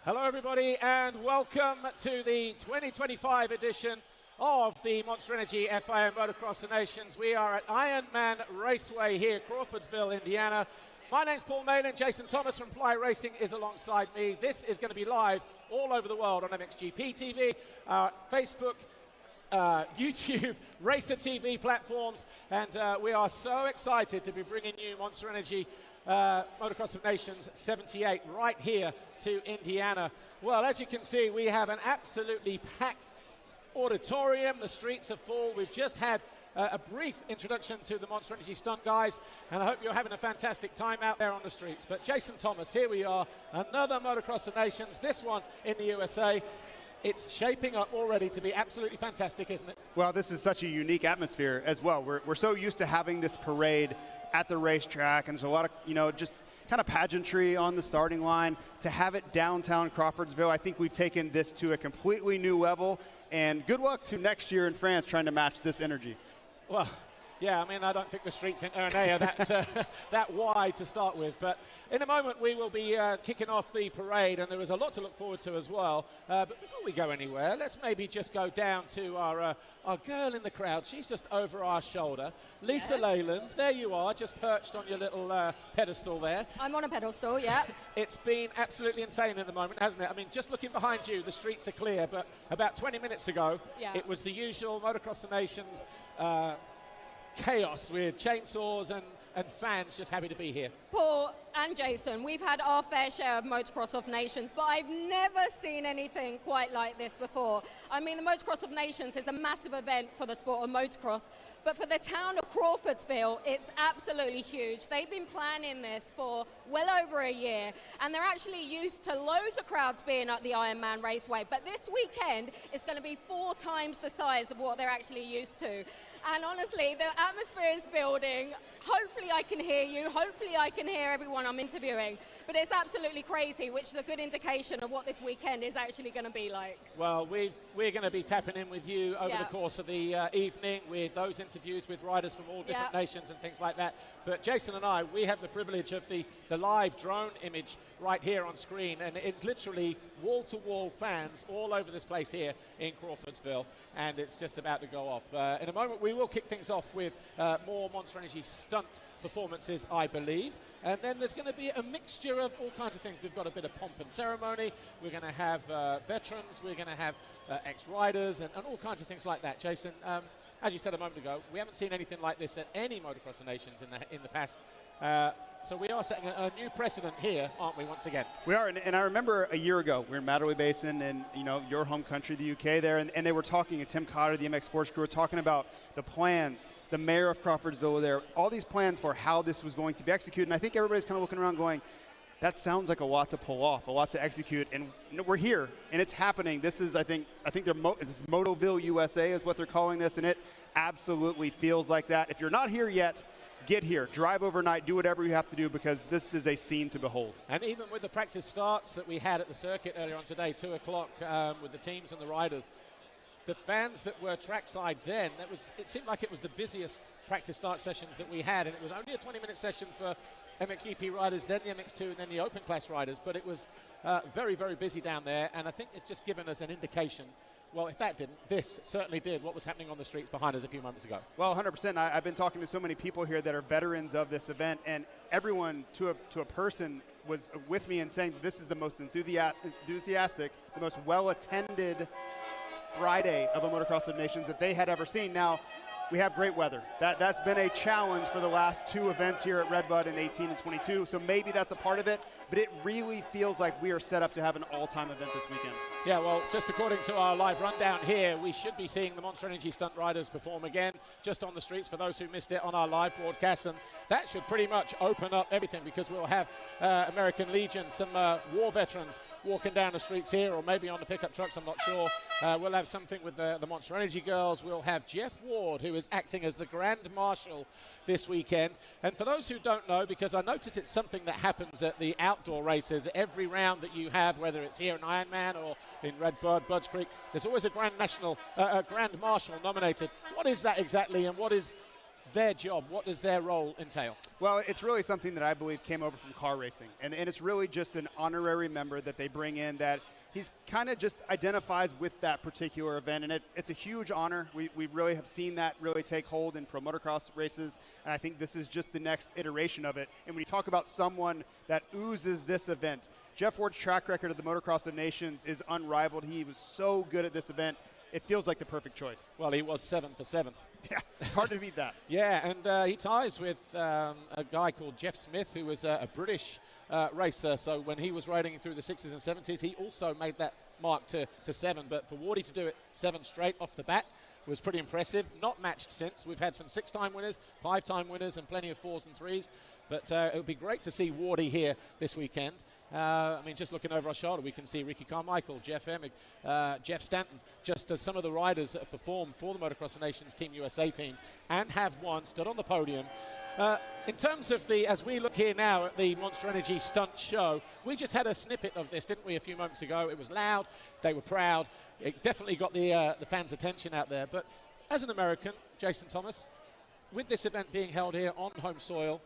Hello everybody and welcome to the 2025 edition of the Monster Energy FIM Motocross of Nations. We are at Ironman Raceway here, Crawfordsville, Indiana. My name's Paul Malin. Jason Thomas from Fly Racing is alongside me. This is going to be live all over the world on MXGP TV, Facebook, YouTube, Racer TV platforms, and we are so excited to be bringing you Monster Energy Motocross of Nations 78 right here to Indiana. Well, as you can see, we have an absolutely packed auditorium. The streets are full. We've just had a brief introduction to the Monster Energy Stunt guys, and I hope you're having a fantastic time out there on the streets. But Jason Thomas, here we are, another Motocross of Nations, this one in the USA. It's shaping up already to be absolutely fantastic, isn't it? Well, this is such a unique atmosphere as well. We're so used to having this parade at the racetrack, and there's a lot of, just kind of pageantry on the starting line. To have it downtown Crawfordsville, I think we've taken this to a completely new level, and good luck to next year in France trying to match this energy. Well, yeah, I mean, I don't think the streets in Ernea are that wide to start with, but in a moment we will be kicking off the parade, and there is a lot to look forward to as well. But before we go anywhere, let's maybe just go down to our girl in the crowd. She's just over our shoulder. Lisa Leyland, there you are, just perched on your little pedestal there. I'm on a pedestal, yeah. It's been absolutely insane at the moment, hasn't it? I mean, just looking behind you, the streets are clear, but about 20 minutes ago, it was the usual Motocross of Nations chaos with chainsaws and fans just happy to be here. Paul and Jason, we've had our fair share of Motocross of Nations, but I've never seen anything quite like this before. I mean, the Motocross of Nations is a massive event for the sport of motocross, but for the town of Crawfordsville, it's absolutely huge. They've been planning this for well over a year, and they're actually used to loads of crowds being at the Ironman Raceway, but this weekend is going to be 4 times the size of what they're actually used to. And honestly, the atmosphere is building. Hopefully I can hear you. Hopefully I can hear everyone I'm interviewing. But it's absolutely crazy, which is a good indication of what this weekend is actually going to be like. Well, we're going to be tapping in with you over the course of the evening with those interviews with riders from all different nations and things like that. But Jason and I, we have the privilege of the live drone image right here on screen, and it's literally wall-to-wall fans all over this place here in Crawfordsville, and it's just about to go off. In a moment, we will kick things off with more Monster Energy Stunt performances, I believe. And then there's going to be a mixture of all kinds of things. We've got a bit of pomp and ceremony. We're going to have veterans. We're going to have ex-riders and all kinds of things like that. Jason, as you said a moment ago, we haven't seen anything like this at any Motocross of Nations in the past. So we are setting a new precedent here, aren't we, once again? We are, and I remember a year ago, we were in Matterley Basin and, your home country, the UK there, and they were talking, and Tim Cotter, the MX Sports crew, were talking about the plans. The mayor of Crawfordsville were there, all these plans for how this was going to be executed, and I think everybody's kind of looking around going, that sounds like a lot to pull off, a lot to execute, and we're here, and it's happening. This is, I think they're it's Motoville USA is what they're calling this, and it absolutely feels like that. If you're not here yet, get here, drive overnight, do whatever you have to do, because this is a scene to behold. And even with the practice starts that we had at the circuit earlier on today, 2 o'clock with the teams and the riders, the fans that were trackside then, it seemed like it was the busiest practice start sessions that we had, and it was only a 20-minute session for MXGP riders, then the MX2, and then the open class riders, but it was very, very busy down there, and I think it's just given us an indication. Well, if that didn't, this certainly did what was happening on the streets behind us a few moments ago. Well, 100%. I've been talking to so many people here that are veterans of this event, and everyone to a person was with me and saying this is the most enthusiastic, the most well-attended Friday of a Motocross of Nations that they had ever seen. Now, we have great weather. That's been a challenge for the last 2 events here at Redbud in 18 and 22, so maybe that's a part of it, but it really feels like we are set up to have an all-time event this weekend. Yeah, well, just according to our live rundown here, we should be seeing the Monster Energy Stunt riders perform again just on the streets for those who missed it on our live broadcast, and that should pretty much open up everything, because we'll have American Legion, some war veterans walking down the streets here, or maybe on the pickup trucks, I'm not sure. We'll have something with the Monster Energy girls. We'll have Jeff Ward, who is acting as the Grand Marshal this weekend. And for those who don't know, because I notice it's something that happens at the outdoor races, every round that you have, whether it's here in Ironman or in Redbud, Budds Creek, there's always a Grand Marshal nominated. What is that exactly, and what is their job? What does their role entail? Well, it's really something that I believe came over from car racing. And it's really just an honorary member that they bring in that he's kind of just identifies with that particular event. And it's a huge honor. We really have seen that really take hold in pro motocross races. And I think this is just the next iteration of it. And when you talk about someone that oozes this event, Jeff Ward's track record of the Motocross of Nations is unrivaled. He was so good at this event. It feels like the perfect choice. Well, he was 7 for 7. Yeah, hard to beat that. Yeah, and he ties with a guy called Jeff Smith, who was a British racer. So when he was riding through the 60s and 70s, he also made that mark to 7. But for Wardy to do it 7 straight off the bat was pretty impressive. Not matched since. We've had some 6-time winners, 5-time winners, and plenty of 4s and 3s. But it would be great to see Wardy here this weekend. I mean, just looking over our shoulder, we can see Ricky Carmichael, Jeff Emig, Jeff Stanton, just as some of the riders that have performed for the Motocross of Nations Team USA team and have won, stood on the podium. In terms of as we look here now at the Monster Energy Stunt show, we just had a snippet of this, didn't we, a few moments ago? It was loud, they were proud, it definitely got the fans' attention out there. But as an American, Jason Thomas, with this event being held here on home soil,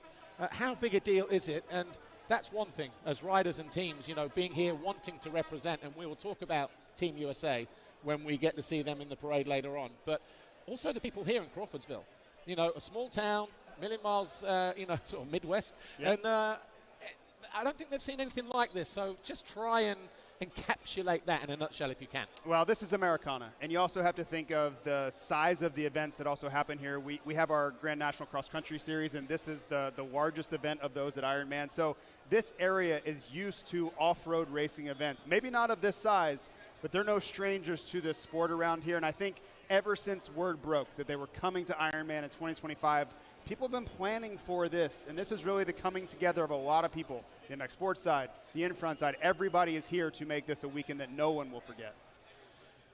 how big a deal is it? And that's one thing, as riders and teams, you know, being here, wanting to represent, and we will talk about Team USA when we get to see them in the parade later on. But also the people here in Crawfordsville, you know, a small town, million miles, you know, sort of Midwest, yep. And I don't think they've seen anything like this. So just try and encapsulate that in a nutshell if you can. Well, this is Americana, and you also have to think of the size of the events that also happen here. We have our Grand National Cross Country Series, and this is the largest event of those at Ironman. So this area is used to off-road racing events. Maybe not of this size, but they're no strangers to this sport around here. And I think ever since word broke that they were coming to Ironman in 2025, people have been planning for this, and this is really the coming together of a lot of people. The MX Sports side, the in-front side, everybody is here to make this a weekend that no one will forget.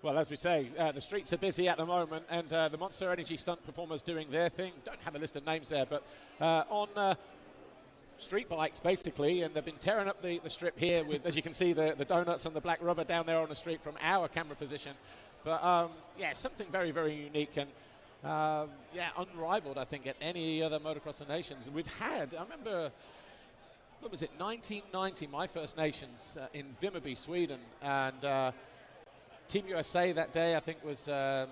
Well, as we say, the streets are busy at the moment, and the Monster Energy Stunt performers doing their thing. Don't have a list of names there, but on street bikes, basically, and they've been tearing up the strip here with, as you can see, the donuts and the black rubber down there on the street from our camera position. But, yeah, something very, very unique and, yeah, unrivaled, I think, at any other Motocross of Nations. And we've had, I remember, what was it, 1990, my First Nations in Vimmerby, Sweden. And Team USA that day, I think, was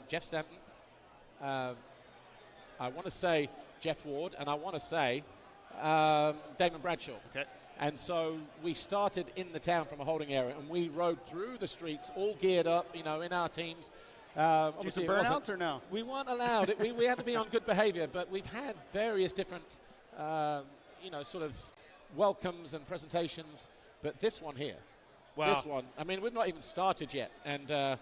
Jeff Stanton. I want to say Jeff Ward, and I want to say Damon Bradshaw. Okay. And so we started in the town from a holding area, and we rode through the streets, all geared up, you know, in our teams. Obviously, burnouts or no? We weren't allowed. We had to be on good behavior, but we've had various different, you know, sort of welcomes and presentations. But this one here, wow. This one, I mean, we've not even started yet, and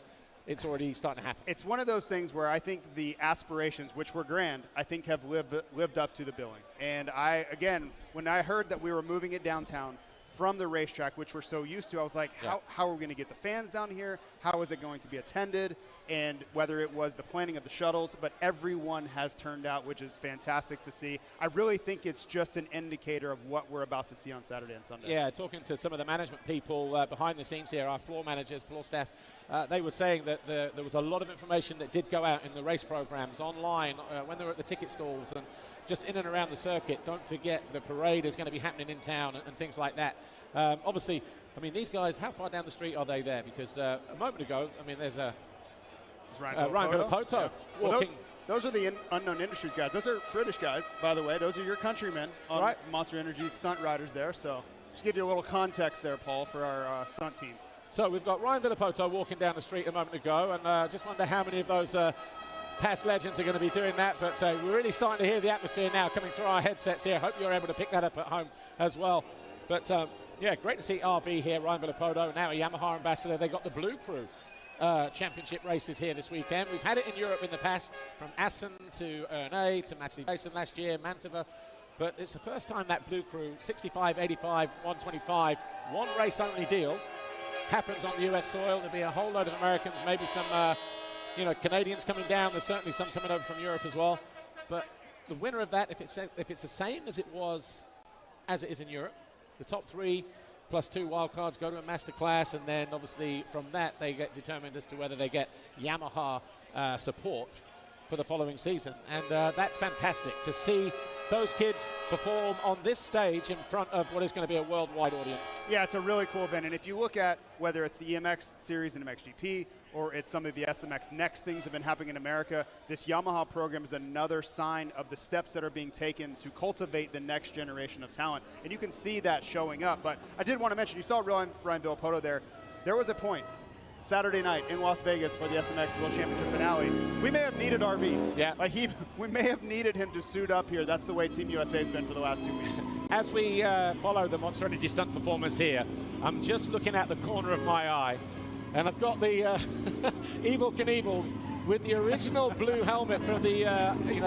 it's already starting to happen. It's one of those things where I think the aspirations, which were grand, I think have lived up to the billing. And again, when I heard that we were moving it downtown from the racetrack, which we're so used to, I was like, how are we going to get the fans down here? How is it going to be attended? And whether it was the planning of the shuttles, but everyone has turned out, which is fantastic to see. I really think it's just an indicator of what we're about to see on Saturday and Sunday. Yeah, talking to some of the management people behind the scenes here, our floor managers, floor staff, they were saying that there was a lot of information that did go out in the race programs, online, when they were at the ticket stalls, and just in and around the circuit. Don't forget the parade is going to be happening in town and things like that. Obviously, I mean, these guys, how far down the street are they there? Because a moment ago, I mean, there's Ryan Villapoto yeah. walking. Well, those are the unknown industries guys. Those are British guys, by the way. Those are your countrymen on Monster Energy Stunt riders there. So just give you a little context there, Paul, for our stunt team. So we've got Ryan Villapoto walking down the street a moment ago, and just wonder how many of those past legends are going to be doing that. But we're really starting to hear the atmosphere now coming through our headsets here. Hope you're able to pick that up at home as well. But, yeah, great to see RV here, Ryan Villapoto, now a Yamaha ambassador. They got the Blue Crew championship races here this weekend. We've had it in Europe in the past, from Assen to Ernay to Mattley Basin last year, Mantova. But it's the first time that Blue Crew, 65, 85, 125, one race only deal, happens on the US soil. There'll be a whole load of Americans, maybe some you know, Canadians coming down. There's certainly some coming over from Europe as well. But the winner of that, if it's the same as it is in Europe, the top 3 plus 2 wildcards go to a master class, and then obviously from that they get determined as to whether they get Yamaha support. for the following season. And that's fantastic to see those kids perform on this stage in front of what is going to be a worldwide audience. Yeah, it's a really cool event. And if you look at whether it's the EMX series and MXGP, or it's some of the SMX Next things that have been happening in America, this Yamaha program is another sign of the steps that are being taken to cultivate the next generation of talent. And you can see that showing up. But I did want to mention, you saw Ryan Villapoto there. There was a point Saturday night in Las Vegas for the SMX World Championship finale. We may have needed RV. Yeah. We may have needed him to suit up here. That's the way Team USA has been for the last 2 weeks. As we follow the Monster Energy stunt performance here, I'm just looking at the corner of my eye, and I've got the Evil Knievel's with the original blue helmet from the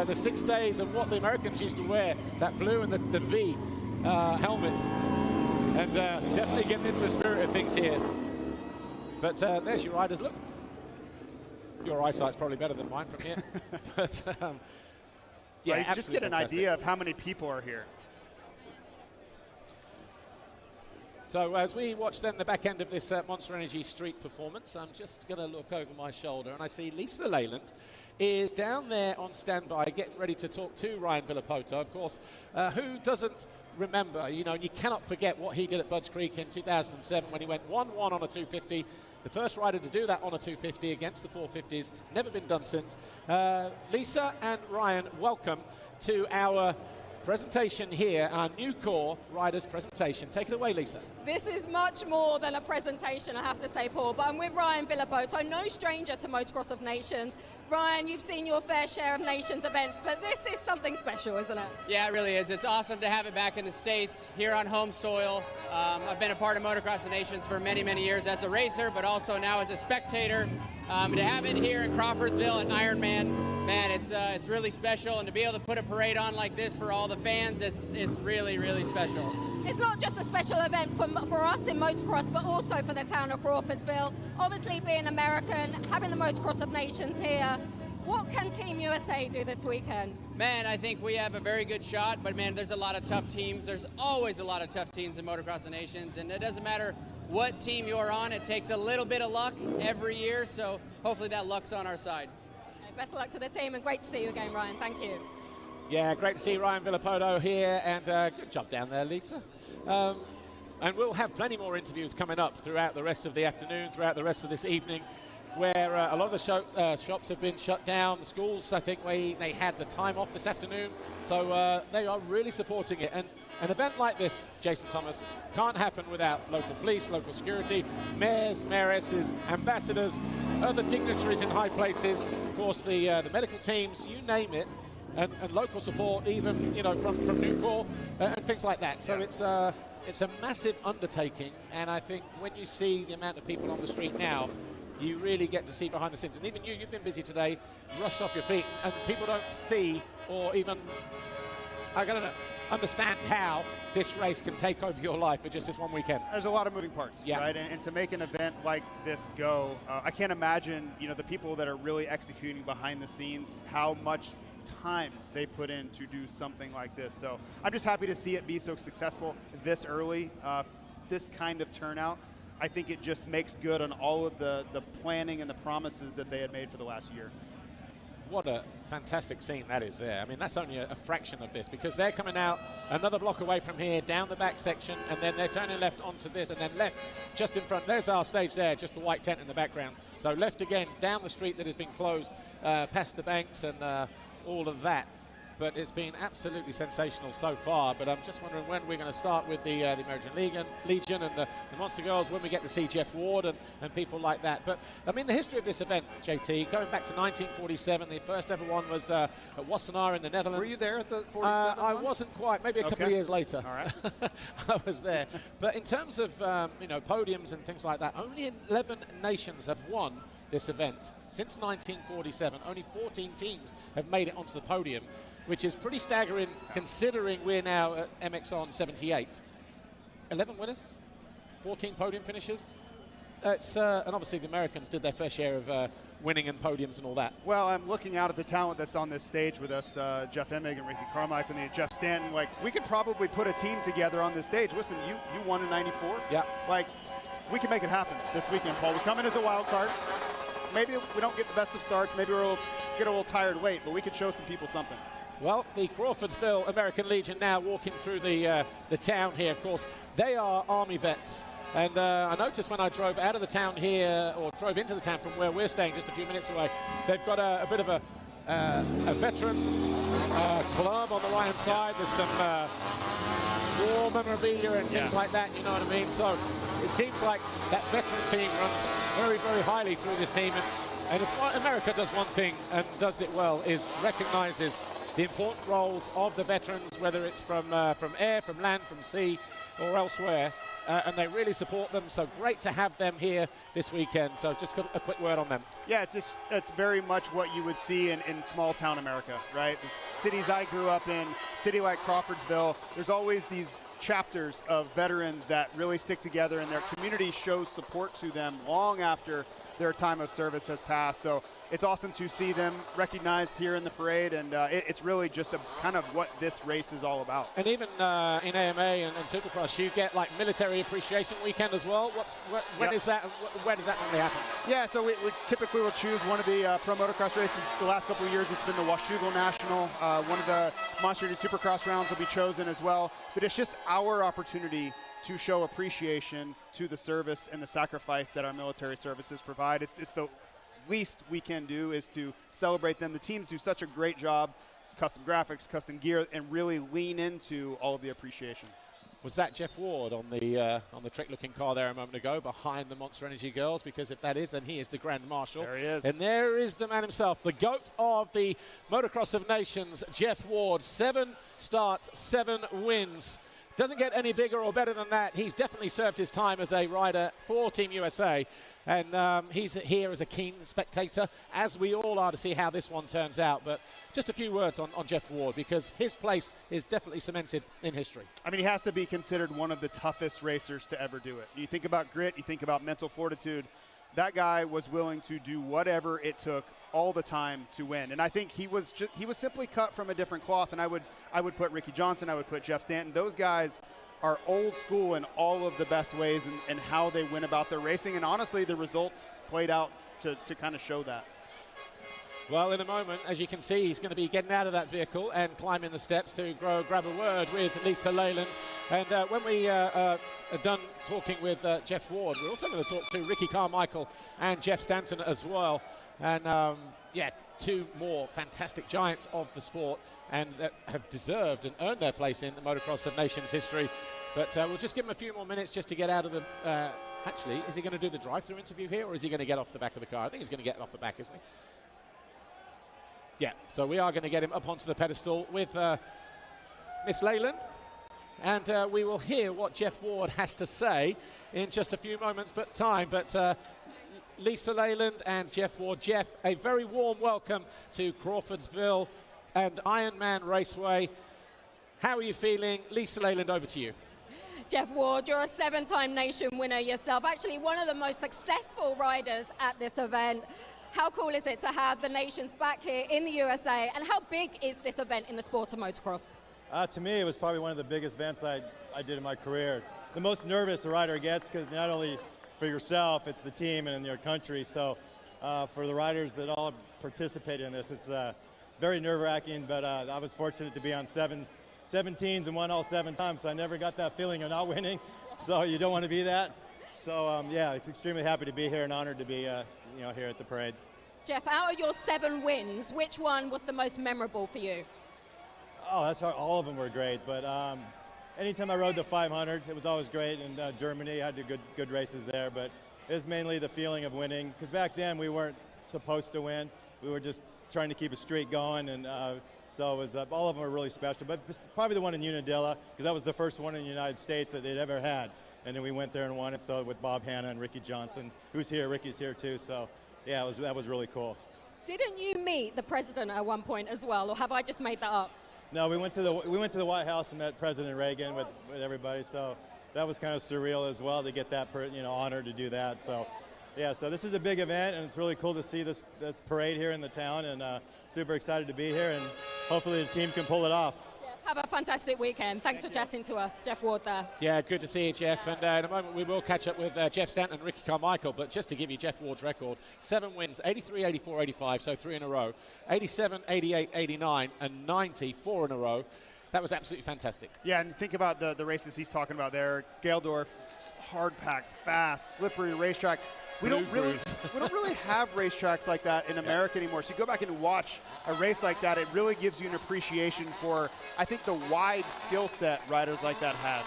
the 6 days of what the Americans used to wear, that blue and the V helmets, and definitely getting into the spirit of things here. But there's your riders. Look, your eyesight's probably better than mine from here. But yeah, right, just get an idea of how many people are here. So as we watch then the back end of this Monster Energy street performance, I'm just going to look over my shoulder and I see Lisa Leyland is down there on standby, getting ready to talk to Ryan Villapoto, of course. Who doesn't remember, you cannot forget what he did at Budds Creek in 2007 when he went 1-1 on a 250. The first rider to do that on a 250 against the 450s, never been done since. Lisa and Ryan, welcome to our presentation here, our Nucor Riders presentation. Take it away, Lisa. This is much more than a presentation, I have to say, Paul, but I'm with Ryan Villapoto, no stranger to Motocross of Nations. Ryan, you've seen your fair share of Nations events, but this is something special, isn't it? Yeah, it really is. It's awesome to have it back in the States, here on home soil. I've been a part of Motocross of Nations for many, many years as a racer, but also now as a spectator. To have it here in Crawfordsville at Ironman, man, it's really special, and to be able to put a parade on like this for all the fans, it's really, really special. It's not just a special event for us in motocross, but also for the town of Crawfordsville. Obviously, being American, having the Motocross of Nations here, what can Team USA do this weekend? Man, I think we have a very good shot, but man, there's a lot of tough teams. There's always a lot of tough teams in Motocross of Nations, and it doesn't matter what team you're on, it takes a little bit of luck every year, so hopefully that luck's on our side. Best of luck to the team, and great to see you again, Ryan. Thank you. Yeah, great to see Ryan Villapoto here, and good job down there, Lisa. And we'll have plenty more interviews coming up throughout the rest of the afternoon, throughout the rest of this evening, where a lot of the shops have been shut down. The schools, I think, they had the time off this afternoon, so they are really supporting it. And an event like this, Jason Thomas, can't happen without local police, local security, mayors, mayoresses, ambassadors, other dignitaries in high places, of course the medical teams, you name it, and local support, even from Nucor and things like that. So it's a massive undertaking, and I think when you see the amount of people on the street now, you really get to see behind the scenes. And even you've been busy today, rushed off your feet, and people don't see or even, I don't know, understand how this race can take over your life for just this one weekend. There's a lot of moving parts, right? And to make an event like this go, I can't imagine, the people that are really executing behind the scenes, how much time they put in to do something like this. So I'm just happy to see it be so successful this early, this kind of turnout. I think it just makes good on all of the planning and the promises that they had made for the last year. What a fantastic scene that is there. I mean, that's only a fraction of this, because they're coming out another block away from here, down the back section, and then they're turning left onto this, and then left just in front. There's our stage there, just the white tent in the background. So left again, down the street that has been closed, past the banks and all of that. But it's been absolutely sensational so far. But I'm just wondering when we're going to start with the American Legion and the Monster Girls, when we get to see Jeff Ward and people like that. But, I mean, the history of this event, JT, going back to 1947, the first ever one was at Wassenaar in the Netherlands. Were you there at the 47 I one? wasn't quite, maybe a couple of years later. All right. I was there. But in terms of, podiums and things like that, only 11 nations have won this event since 1947. Only 14 teams have made it onto the podium, which is pretty staggering considering we're now at MXoN 78. 11 winners, 14 podium finishes. And obviously the Americans did their fair share of winning and podiums and all that. Well, I'm looking out at the talent that's on this stage with us, Jeff Emig and Ricky Carmichael and Jeff Stanton. Like, we could probably put a team together on this stage. Listen, you won in 94. Yeah. Like, we can make it happen this weekend, Paul. We come in as a wild card. Maybe we don't get the best of starts. Maybe we're a little get a little tired wait, but we could show some people something. Well, the Crawfordsville American Legion now walking through the town here. Of course, they are Army vets. And I noticed when I drove out of the town here, or drove into the town from where we're staying just a few minutes away, they've got a bit of a veterans club on the right-hand side. There's some war memorabilia and things like that, you know what I mean? So it seems like that veteran theme runs very, very highly through this team. And if America does one thing and does it well, is recognizes the important roles of the veterans, whether it's from air, from land, from sea, or elsewhere, and they really support them. So great to have them here this weekend. So just a quick word on them. Yeah, it's very much what you would see in small town America, right? The cities I grew up in, city like Crawfordsville, there's always these chapters of veterans that really stick together, and their community shows support to them long after their time of service has passed. So it's awesome to see them recognized here in the parade, and it's really just a kind of what this race is all about. And even in AMA and Supercross, you get like military appreciation weekend as well. When is that? Where does that normally happen? Yeah, so we typically will choose one of the pro motocross races. The last couple of years, it's been the Washougal National. One of the Monster Energy Supercross rounds will be chosen as well. But it's just our opportunity to show appreciation to the service and the sacrifice that our military services provide. It's the least we can do is to celebrate them. The teams do such a great job, custom graphics, custom gear, and really lean into all of the appreciation. Was that Jeff Ward on the trick-looking car there a moment ago behind the Monster Energy girls? Because if that is, then he is the Grand Marshal. There he is. And there is the man himself, the GOAT of the Motocross of Nations, Jeff Ward. 7 starts, 7 wins. Doesn't get any bigger or better than that. He's definitely served his time as a rider for Team USA. And he's here as a keen spectator, as we all are, to see how this one turns out. But just a few words on Jeff Ward, because his place is definitely cemented in history. I mean, he has to be considered one of the toughest racers to ever do it. You think about grit, you think about mental fortitude. That guy was willing to do whatever it took all the time to win. And I think he was simply cut from a different cloth. And I would put Ricky Johnson, I would put Jeff Stanton. Those guys are old school in all of the best ways and how they went about their racing. And honestly, the results played out to kind of show that. Well, in a moment, as you can see, he's going to be getting out of that vehicle and climbing the steps to grab a word with Lisa Leyland. And when we are done talking with Jeff Ward, we're also going to talk to Ricky Carmichael and Jeff Stanton as well. And, yeah, 2 more fantastic giants of the sport and that have deserved and earned their place in the Motocross of Nations history. But we'll just give him a few more minutes just to get out of the... actually, is he going to do the drive-through interview here, or is he going to get off the back of the car? I think he's going to get off the back, isn't he? Yeah, so we are going to get him up onto the pedestal with Miss Leyland. And we will hear what Jeff Ward has to say in just a few moments time. But Lisa Leyland and Jeff Ward. Jeff, a very warm welcome to Crawfordsville and Ironman Raceway. How are you feeling? Lisa Leyland, over to you. Jeff Ward, you're a 7-time nation winner yourself, actually one of the most successful riders at this event. How cool is it to have the nations back here in the USA, and how big is this event in the sport of motocross? To me, it was probably one of the biggest events I did in my career. The most nervous a rider gets, because not only for yourself, it's the team and your country. So for the riders that all participate in this, it's very nerve-wracking, but I was fortunate to be on 7 teams and won all 7 times, so I never got that feeling of not winning. So you don't want to be that. So yeah, it's extremely happy to be here and honored to be here at the parade. Jeff, out of your 7 wins, which one was the most memorable for you? Oh, that's hard. All of them were great, but anytime I rode the 500, it was always great. In Germany, I had good races there, but it was mainly the feeling of winning, because back then we weren't supposed to win. We were just trying to keep a streak going, and so it was, all of them were really special, but probably the one in Unadilla, because that was the first one in the United States that they'd ever had. And then we went there and won it, so with Bob Hanna and Ricky Johnson, who's here, Ricky's here too, so yeah, that was really cool. Didn't you meet the president at one point as well, or have I just made that up? No, we went to the White House and met President Reagan with everybody, so that was kind of surreal as well to get that honor to do that. So yeah, so this is a big event, and it's really cool to see this parade here in the town, and super excited to be here, and hopefully the team can pull it off. Yeah. Have a fantastic weekend. Thanks for chatting to us. Jeff Ward there. Yeah, good to see you, Jeff. And in a moment we will catch up with Jeff Stunt and Ricky Carmichael. But just to give you Jeff Ward's record, 7 wins, 83, 84, 85, so 3 in a row, 87, 88, 89, and 90, 4 in a row. That was absolutely fantastic. Yeah, and think about the races he's talking about there. Geldorf, hard-packed, fast, slippery racetrack. We don't really have racetracks like that in America anymore. So you go back and watch a race like that, it really gives you an appreciation for, I think, the wide skill set riders like that had.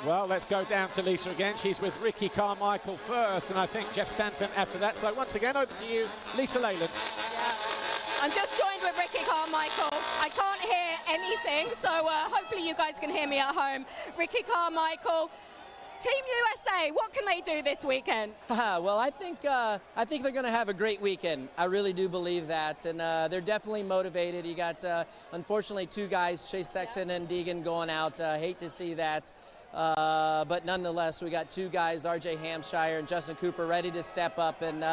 Well, let's go down to Lisa again. She's with Ricky Carmichael first, and I think Jeff Stanton after that. So once again, over to you, Lisa Leyland. Yeah. I'm just joined with Ricky Carmichael. I can't hear anything, so hopefully you guys can hear me at home. Ricky Carmichael, Team USA, what can they do this weekend? Well, I think they're going to have a great weekend. I really do believe that, and they're definitely motivated. You got, unfortunately, 2 guys, Chase Sexton and Deegan, going out. Hate to see that, but nonetheless, we got 2 guys, R.J. Hampshire and Justin Cooper, ready to step up, and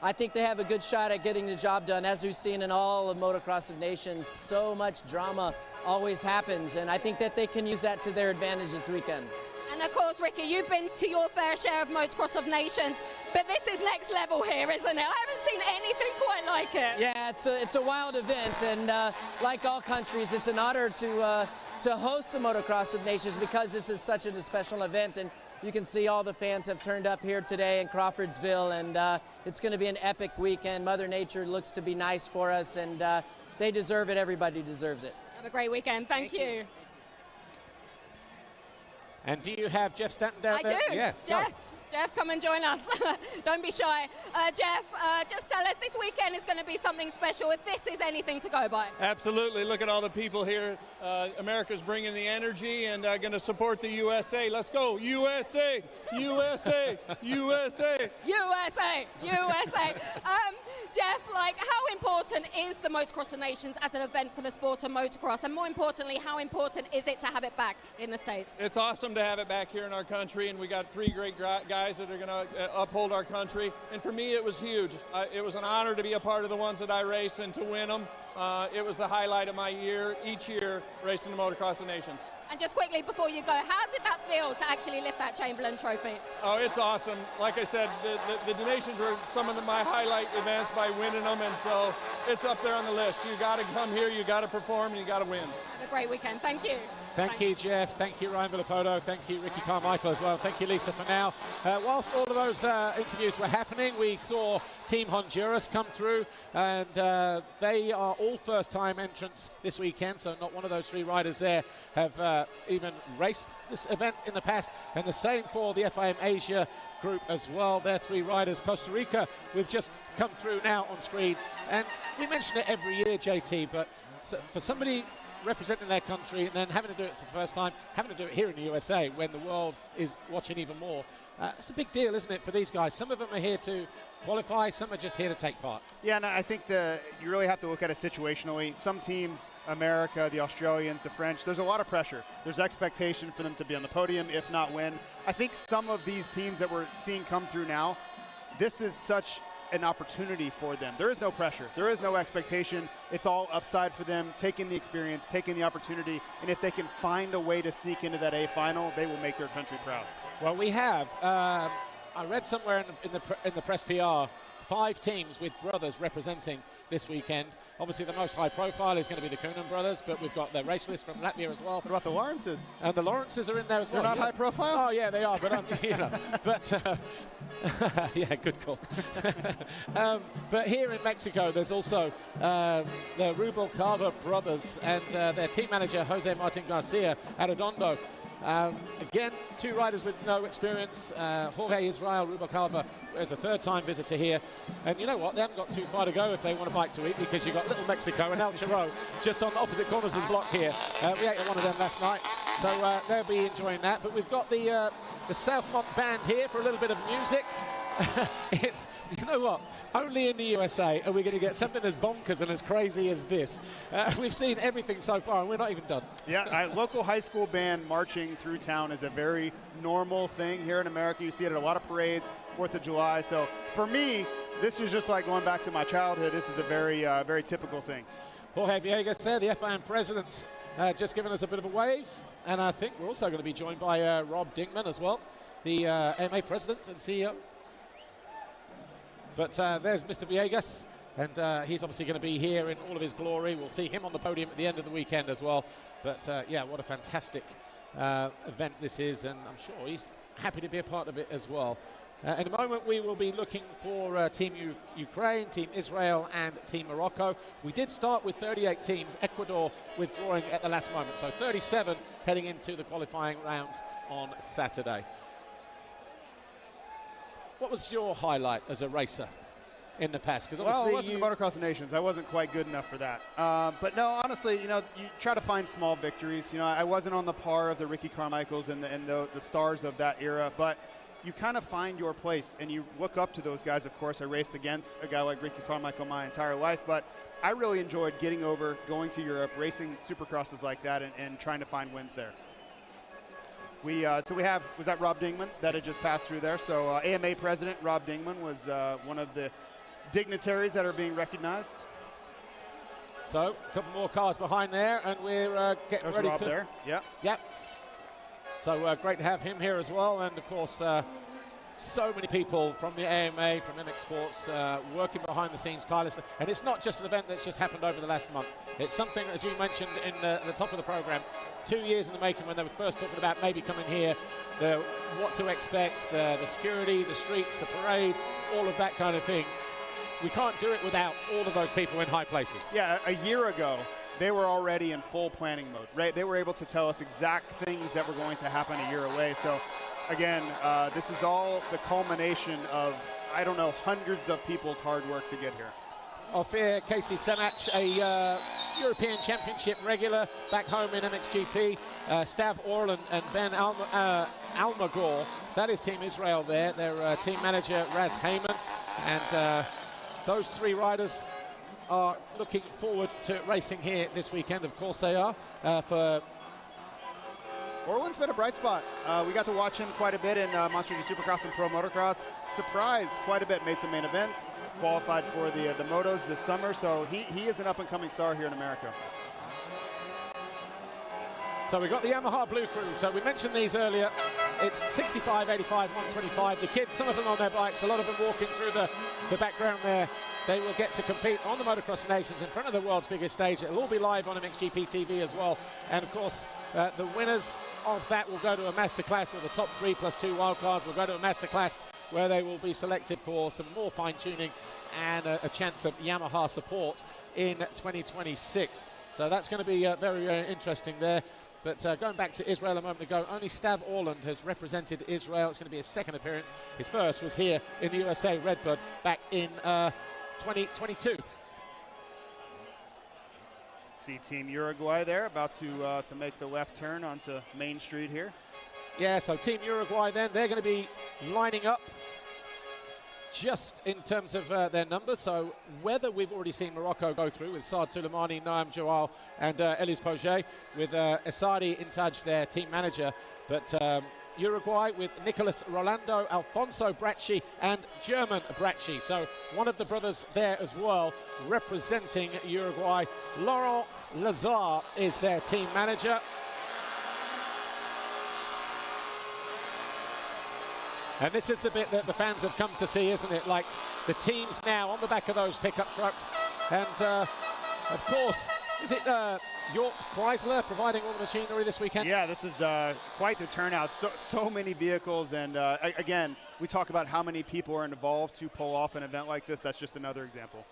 I think they have a good shot at getting the job done. As we've seen in all of Motocross of Nations, so much drama always happens, and I think that they can use that to their advantage this weekend. And of course, Ricky, you've been to your fair share of Motocross of Nations, but this is next level here, isn't it? I haven't seen anything quite like it. Yeah, it's a wild event, and like all countries, it's an honor to host the Motocross of Nations because this is such a special event, and you can see all the fans have turned up here today in Crawfordsville, and it's going to be an epic weekend. Mother Nature looks to be nice for us, and they deserve it. Everybody deserves it. Have a great weekend. Thank you. And do you have Jeff Stanton down there? I do. Yeah. Jeff, come and join us. Don't be shy. Jeff, just tell us, this weekend is going to be something special, if this is anything to go by. Absolutely. Look at all the people here. America's bringing the energy and going to support the USA. Let's go. USA! USA! USA! USA! USA! Jeff, how important is the Motocross of Nations as an event for the sport of motocross? And more importantly, how important is it to have it back in the States? It's awesome to have it back here in our country, and we got 3 great guys that are going to uphold our country. And for me, it was huge. It was an honor to be a part of the ones that I race and to win them. It was the highlight of my year, each year, racing the Motocross of Nations. And just quickly before you go, how did that feel to actually lift that Chamberlain trophy? Oh, it's awesome. Like I said, the Nations were some of my highlight events by winning them, and so it's up there on the list. You got to come here, you got to perform, and you got to win. Have a great weekend. Thank you. Thank you, Jeff. Thank you, Ryan Villapoto. Thank you, Ricky Carmichael, as well. Thank you, Lisa, for now. Whilst all of those interviews were happening, we saw Team Honduras come through, and they are all first-time entrants this weekend, so not one of those 3 riders there have even raced this event in the past, and the same for the FIM Asia group as well. They're 3 riders. Costa Rica, we've just come through now on screen, and we mention it every year, JT, but for somebody representing their country and then having to do it for the first time, having to do it here in the USA when the world is watching even more. It's a big deal, isn't it, for these guys? Some of them are here to qualify, some are just here to take part. Yeah, and I think you really have to look at it situationally. Some teams, America, the Australians, the French, there's a lot of pressure. There's expectation for them to be on the podium, if not win. I think some of these teams that we're seeing come through now, this is such an opportunity for them. There is no pressure. There is no expectation. It's all upside for them, taking the experience, taking the opportunity, and if they can find a way to sneak into that A final, they will make their country proud. Well, we have. I read somewhere in the press PR, 5 teams with brothers representing this weekend. Obviously, the most high profile is going to be the Coonan brothers, but we've got the race list from Latvia as well. What about the Lawrences? And the Lawrences are in there as well. They're not high profile? Oh, yeah, they are, but, but yeah, good call. But here in Mexico, there's also the Rubalcaba brothers and their team manager, Jose Martin Garcia Arredondo. Again, 2 riders with no experience. Jorge Israel Rubalcaba is a 3rd-time visitor here. And you know what? They haven't got too far to go if they want a bite to eat, because you've got Little Mexico and El Chirro just on the opposite corners of the block here. We ate at one of them last night, so they'll be enjoying that. But we've got the Southmont band here for a little bit of music. It's, you know what, only in the USA are we going to get something as bonkers and as crazy as this. We've seen everything so far and we're not even done. Yeah, a local high school band marching through town is a very normal thing here in America. You see it at a lot of parades, 4th of July. So for me, this is just like going back to my childhood. This is a very, very typical thing. Jorge Villegas there, the FIM president just giving us a bit of a wave. And I think we're also going to be joined by Rob Dingman as well, the AMA president and CEO. But there's Mr. Villegas, and he's obviously going to be here in all of his glory. We'll see him on the podium at the end of the weekend as well. But yeah, what a fantastic event this is, and I'm sure he's happy to be a part of it as well. In a moment, we will be looking for Team Ukraine, Team Israel, and Team Morocco. We did start with 38 teams, Ecuador withdrawing at the last moment. So 37 heading into the qualifying rounds on Saturday. What was your highlight as a racer in the past? Because well, it wasn't the Motocross of Nations. I wasn't quite good enough for that. But no, honestly, you know, you try to find small victories. You know, I wasn't on the par of the Ricky Carmichaels and the stars of that era, but you kind of find your place, and you look up to those guys. Of course, I raced against a guy like Ricky Carmichael my entire life, but I really enjoyed getting over, going to Europe, racing supercrosses like that, and trying to find wins there. So we have, was that Rob Dingman that had just passed through there? So AMA president Rob Dingman was one of the dignitaries that are being recognized. So a couple more cars behind there, and we're getting There's ready Rob to. there. Yep. Yep. So great to have him here as well, and of course so many people from the AMA, from MX Sports, working behind the scenes tirelessly. And it's not just an event that's just happened over the last month. It's something, as you mentioned in the top of the program, 2 years in the making when they were first talking about maybe coming here, what to expect, the security, the streets, the parade, all of that kind of thing. We can't do it without all of those people in high places. Yeah, a year ago, they were already in full planning mode, right? They were able to tell us exact things that were going to happen a year away. So, again, this is all the culmination of, I don't know, hundreds of people's hard work to get here. Off here, Casey Senach, a European Championship regular back home in MXGP. Stav Orland and Ben Almagor, that is Team Israel there. Their team manager, Raz Heyman. And those three riders are looking forward to racing here this weekend. Of course they are. Orland's been a bright spot. We got to watch him quite a bit in Monster Energy Supercross and Pro Motocross. Surprised quite a bit, made some main events, qualified for the motos this summer. So he is an up-and-coming star here in America. So we've got the Yamaha Blue Crew. So we mentioned these earlier. It's 65, 85, 125. The kids, some of them on their bikes, a lot of them walking through the background there. They will get to compete on the Motocross Nations in front of the world's biggest stage. It'll all be live on MXGP TV as well. And of course, the winners of that will go to a masterclass with the top 3 plus 2 wildcards. Will go to a masterclass where they will be selected for some more fine-tuning and a chance of Yamaha support in 2026. So that's going to be very, very interesting there. But going back to Israel a moment ago, only Stav Orland has represented Israel. It's going to be his second appearance. His first was here in the USA Redbird back in 2022. See Team Uruguay there, about to make the left turn onto Main Street here. Yeah, so Team Uruguay then, they're going to be lining up just in terms of their numbers. So whether we've already seen Morocco go through with Saad Suleimani, Naam Joal and Elise Poget, with Esadi Intaj, their team manager. But Uruguay with Nicolas Rolando, Alfonso Bracci and German Bracci. So one of the brothers there as well representing Uruguay. Laurent Lazare is their team manager. And this is the bit that the fans have come to see, isn't it? Like the teams now on the back of those pickup trucks. And of course, is it York Chrysler providing all the machinery this weekend? Yeah, this is quite the turnout. So many vehicles. And again, we talk about how many people are involved to pull off an event like this. That's just another example.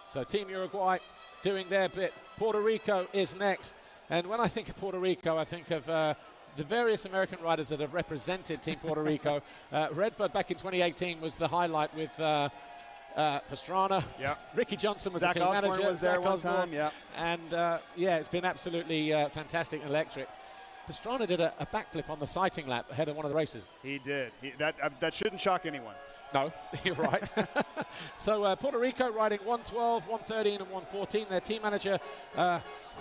So Team Uruguay doing their bit. Puerto Rico is next. And when I think of Puerto Rico, I think of the various American riders that have represented Team Puerto Rico. Redbird back in 2018 was the highlight with Pastrana. Yep. Ricky Johnson was Zach the team Osborne manager. was there Zach one Osborne. time, yeah. And yeah, it's been absolutely fantastic and electric. Pastrana did a backflip on the sighting lap ahead of one of the races. He did. That shouldn't shock anyone. No, you're right. So Puerto Rico riding 112, 113 and 114. Their team manager,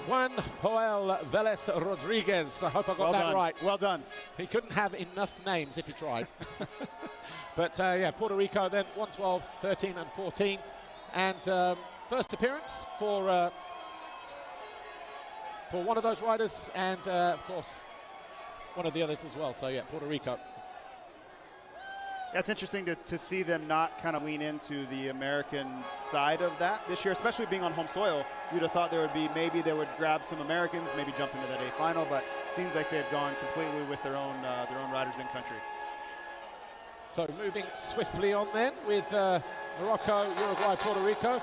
Juan Joel Velez Rodriguez. I hope I got that right. Well done. He couldn't have enough names if he tried. But yeah, Puerto Rico then 112, 13 and 14. And first appearance for for one of those riders, and of course one of the others as well. So yeah, Puerto Rico. Yeah, it's interesting to see them not kind of lean into the American side of that this year, especially being on home soil. You'd have thought there would be, maybe they would grab some Americans, maybe jump into that A final, but it seems like they've gone completely with their own riders in country. So moving swiftly on then with Morocco, Uruguay, Puerto Rico,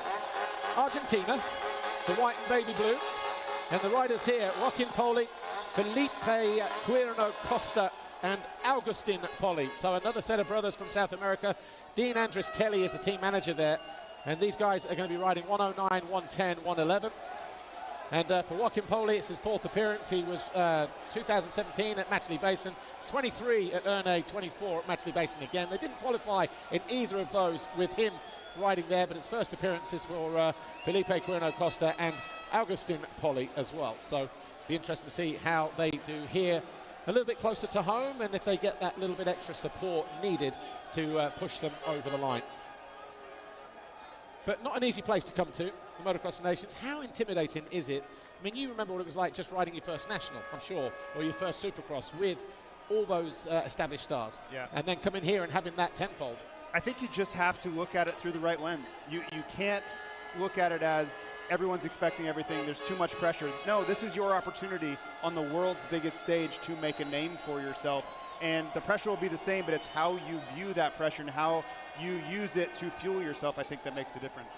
Argentina, the white and baby blue, and the riders here, Joaquin Poli, Felipe Quirino Costa, and Agustin Poli. So another set of brothers from South America. Dean Andres Kelly is the team manager there, and these guys are going to be riding 109, 110, 111. And for Joaquin Poli, it's his fourth appearance. He was 2017 at Matchley Basin, 23 at Ernée, 24 at Matchley Basin again. They didn't qualify in either of those with him riding there, but his first appearances for Felipe Quirino Costa and Agustin Poli as well. So be interesting to see how they do here, a little bit closer to home, and if they get that little bit extra support needed to push them over the line. But not an easy place to come to, the Motocross Nations. How intimidating is it? I mean, you remember what it was like just riding your first national, I'm sure, or your first Supercross with all those established stars. Yeah. And then come in here and having that tenfold. I think you just have to look at it through the right lens. You can't look at it as everyone's expecting everything, there's too much pressure. No, this is your opportunity on the world's biggest stage to make a name for yourself. And the pressure will be the same, but it's how you view that pressure and how you use it to fuel yourself, I think, that makes the difference.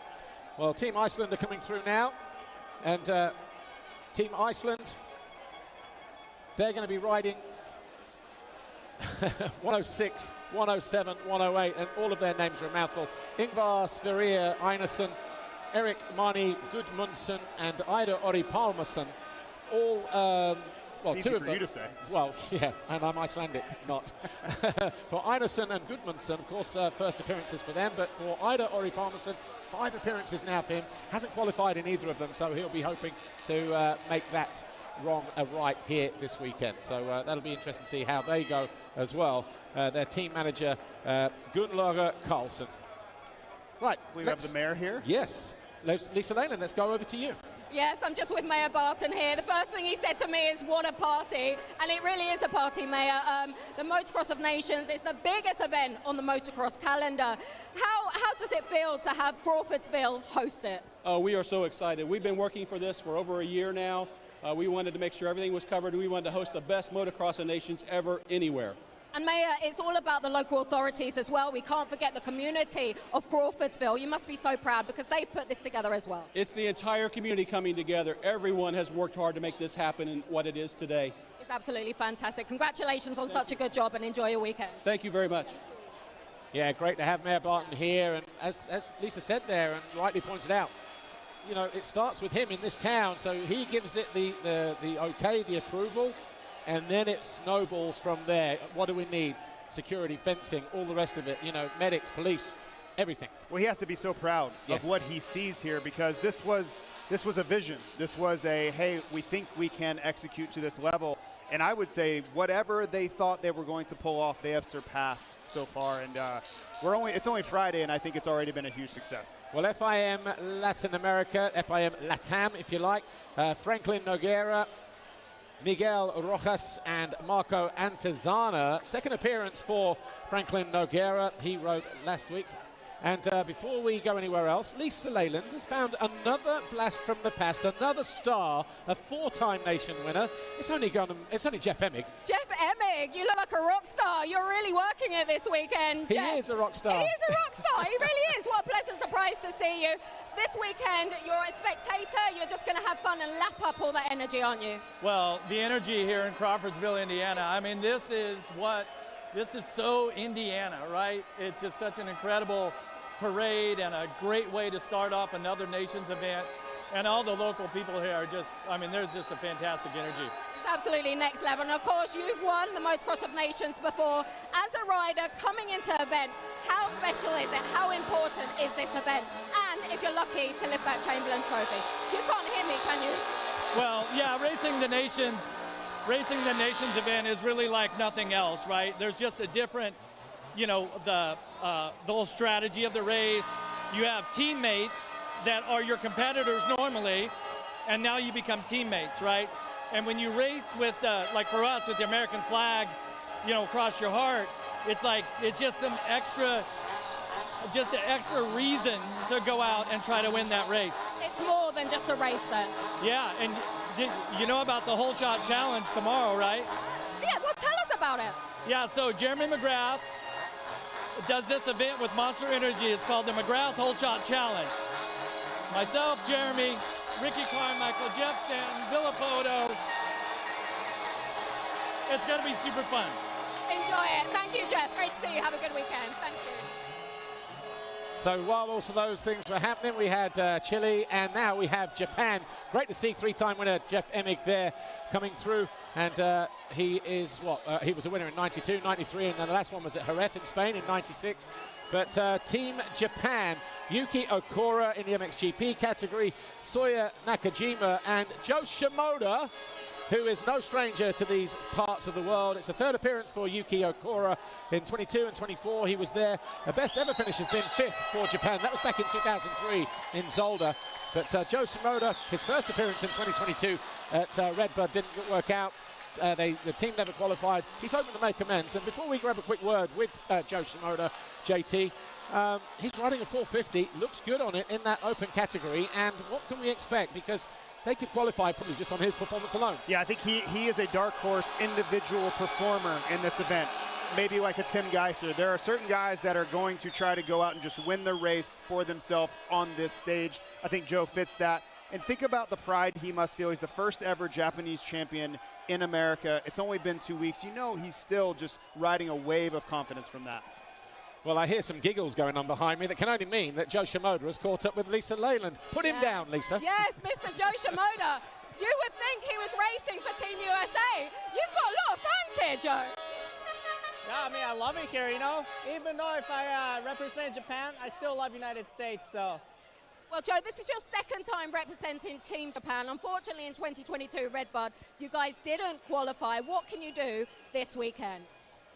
Well, Team Iceland are coming through now. And Team Iceland, they're going to be riding 106, 107, 108, and all of their names are a mouthful. Ingvar Sverrir Einarsson, Erik Mani Gudmundsson, and Ida Ori Palmason, all, well, easy two of for them. you to say. Well, yeah, and I'm Icelandic, not. For Einarsson and Gudmundsson, of course, first appearances for them, but for Ida Ori Palmason, 5 appearances now for him. Hasn't qualified in either of them, so he'll be hoping to make that wrong a right here this weekend. So that'll be interesting to see how they go as well. Their team manager, Gunnlaug Carlsen. Right. We have the mayor here. Yes. Lisa Leyland, let's go over to you. Yes, I'm just with Mayor Barton here. The first thing he said to me is, what a party. And it really is a party, Mayor. The Motocross of Nations is the biggest event on the motocross calendar. How does it feel to have Crawfordsville host it? We are so excited. We've been working for this for over a year now. We wanted to make sure everything was covered. We wanted to host the best Motocross of Nations ever, anywhere. And Mayor, it's all about the local authorities as well. We can't forget the community of Crawfordsville. You must be so proud because they've put this together as well. It's the entire community coming together. Everyone has worked hard to make this happen and what it is today. It's absolutely fantastic. Congratulations on such a good job and enjoy your weekend. Thank you very much. Yeah, great to have Mayor Barton here. And as Lisa said there and rightly pointed out, you know, it starts with him in this town. So he gives it the okay, the approval. And then it snowballs from there. What do we need? Security, fencing, all the rest of it. You know, medics, police, everything. Well, he has to be so proud of what he sees here because this was a vision. This was a, hey, we think we can execute to this level. And I would say whatever they thought they were going to pull off, they have surpassed so far. And it's only Friday, and I think it's already been a huge success. Well, FIM Latin America, FIM Latam, if you like, Franklin Nogueira, Miguel Rojas and Marco Antezana. Second appearance for Franklin Nogueira. He rode last week. And before we go anywhere else, Lisa Leyland has found another blast from the past, another star, a 4-time nation winner. It's only Jeff Emig. Jeff Emig, you look like a rock star. You're really working it this weekend, Jeff. He is a rock star. He is a rock star. He really is. What a pleasant surprise to see you. This weekend, you're a spectator. You're just going to have fun and lap up all that energy, aren't you? Well, the energy here in Crawfordsville, Indiana, I mean, this is so Indiana, right? It's just such an incredible parade and a great way to start off another nations event. And all the local people here are just, I mean, there's just a fantastic energy. It's absolutely next level. And of course, you've won the Motocross of Nations before. As a rider coming into an event, how special is it? How important is this event? And if you're lucky to lift that Chamberlain trophy. You can't hear me, can you? Well, yeah, racing the nations event is really like nothing else, right? There's just a different, you know, the whole strategy of the race. You have teammates that are your competitors normally, and now you become teammates, right? And when you race with, like for us, with the American flag, you know, across your heart, it's like, it's just some extra, just an extra reason to go out and try to win that race. It's more than just a race then. Yeah, and you know about the whole shot challenge tomorrow, right? Yeah, well, tell us about it. Yeah, so Jeremy McGrath does this event with Monster Energy. It's called the McGrath Whole Shot Challenge. Myself, Jeremy, Ricky Carmichael, Jeff Stanton, Villapoto. It's going to be super fun. Enjoy it. Thank you, Jeff. Great to see you. Have a good weekend. Thank you. So while also those things were happening, we had Chile, and now we have Japan. Great to see three-time winner Jeff Emig there coming through. And he is, he was a winner in 92, 93, and then the last one was at Jerez in Spain in 96. But Team Japan, Yuki Okura in the MXGP category, Soya Nakajima, and Joe Shimoda, who is no stranger to these parts of the world. It's a third appearance for Yuki Okura in 22 and 24. He was there. The best ever finish has been fifth for Japan. That was back in 2003 in Zolder. But Joe Shimoda, his first appearance in 2022 at Redbud didn't work out. The team never qualified. He's hoping to make amends. And before we grab a quick word with Joe Shimoda, JT, he's riding a 450. Looks good on it in that open category. And what can we expect? Because they could qualify probably just on his performance alone. Yeah, I think he is a dark horse individual performer in this event. Maybe like a Tim Geiser. There are certain guys that are going to try to go out and just win the race for themselves on this stage. I think Joe fits that. And think about the pride he must feel. He's the first ever Japanese champion in America. It's only been 2 weeks. You know he's still just riding a wave of confidence from that. Well, I hear some giggles going on behind me that can only mean that Joe Shimoda has caught up with Lisa Leyland. Put him down, Lisa. Yes, Mr. Joe Shimoda. You would think he was racing for Team USA. You've got a lot of fans here, Joe. Yeah, I mean, I love it here, you know. Even though if I represent Japan, I still love United States, so. Well, Joe, this is your second time representing Team Japan. Unfortunately, in 2022 Redbud, you guys didn't qualify. What can you do this weekend?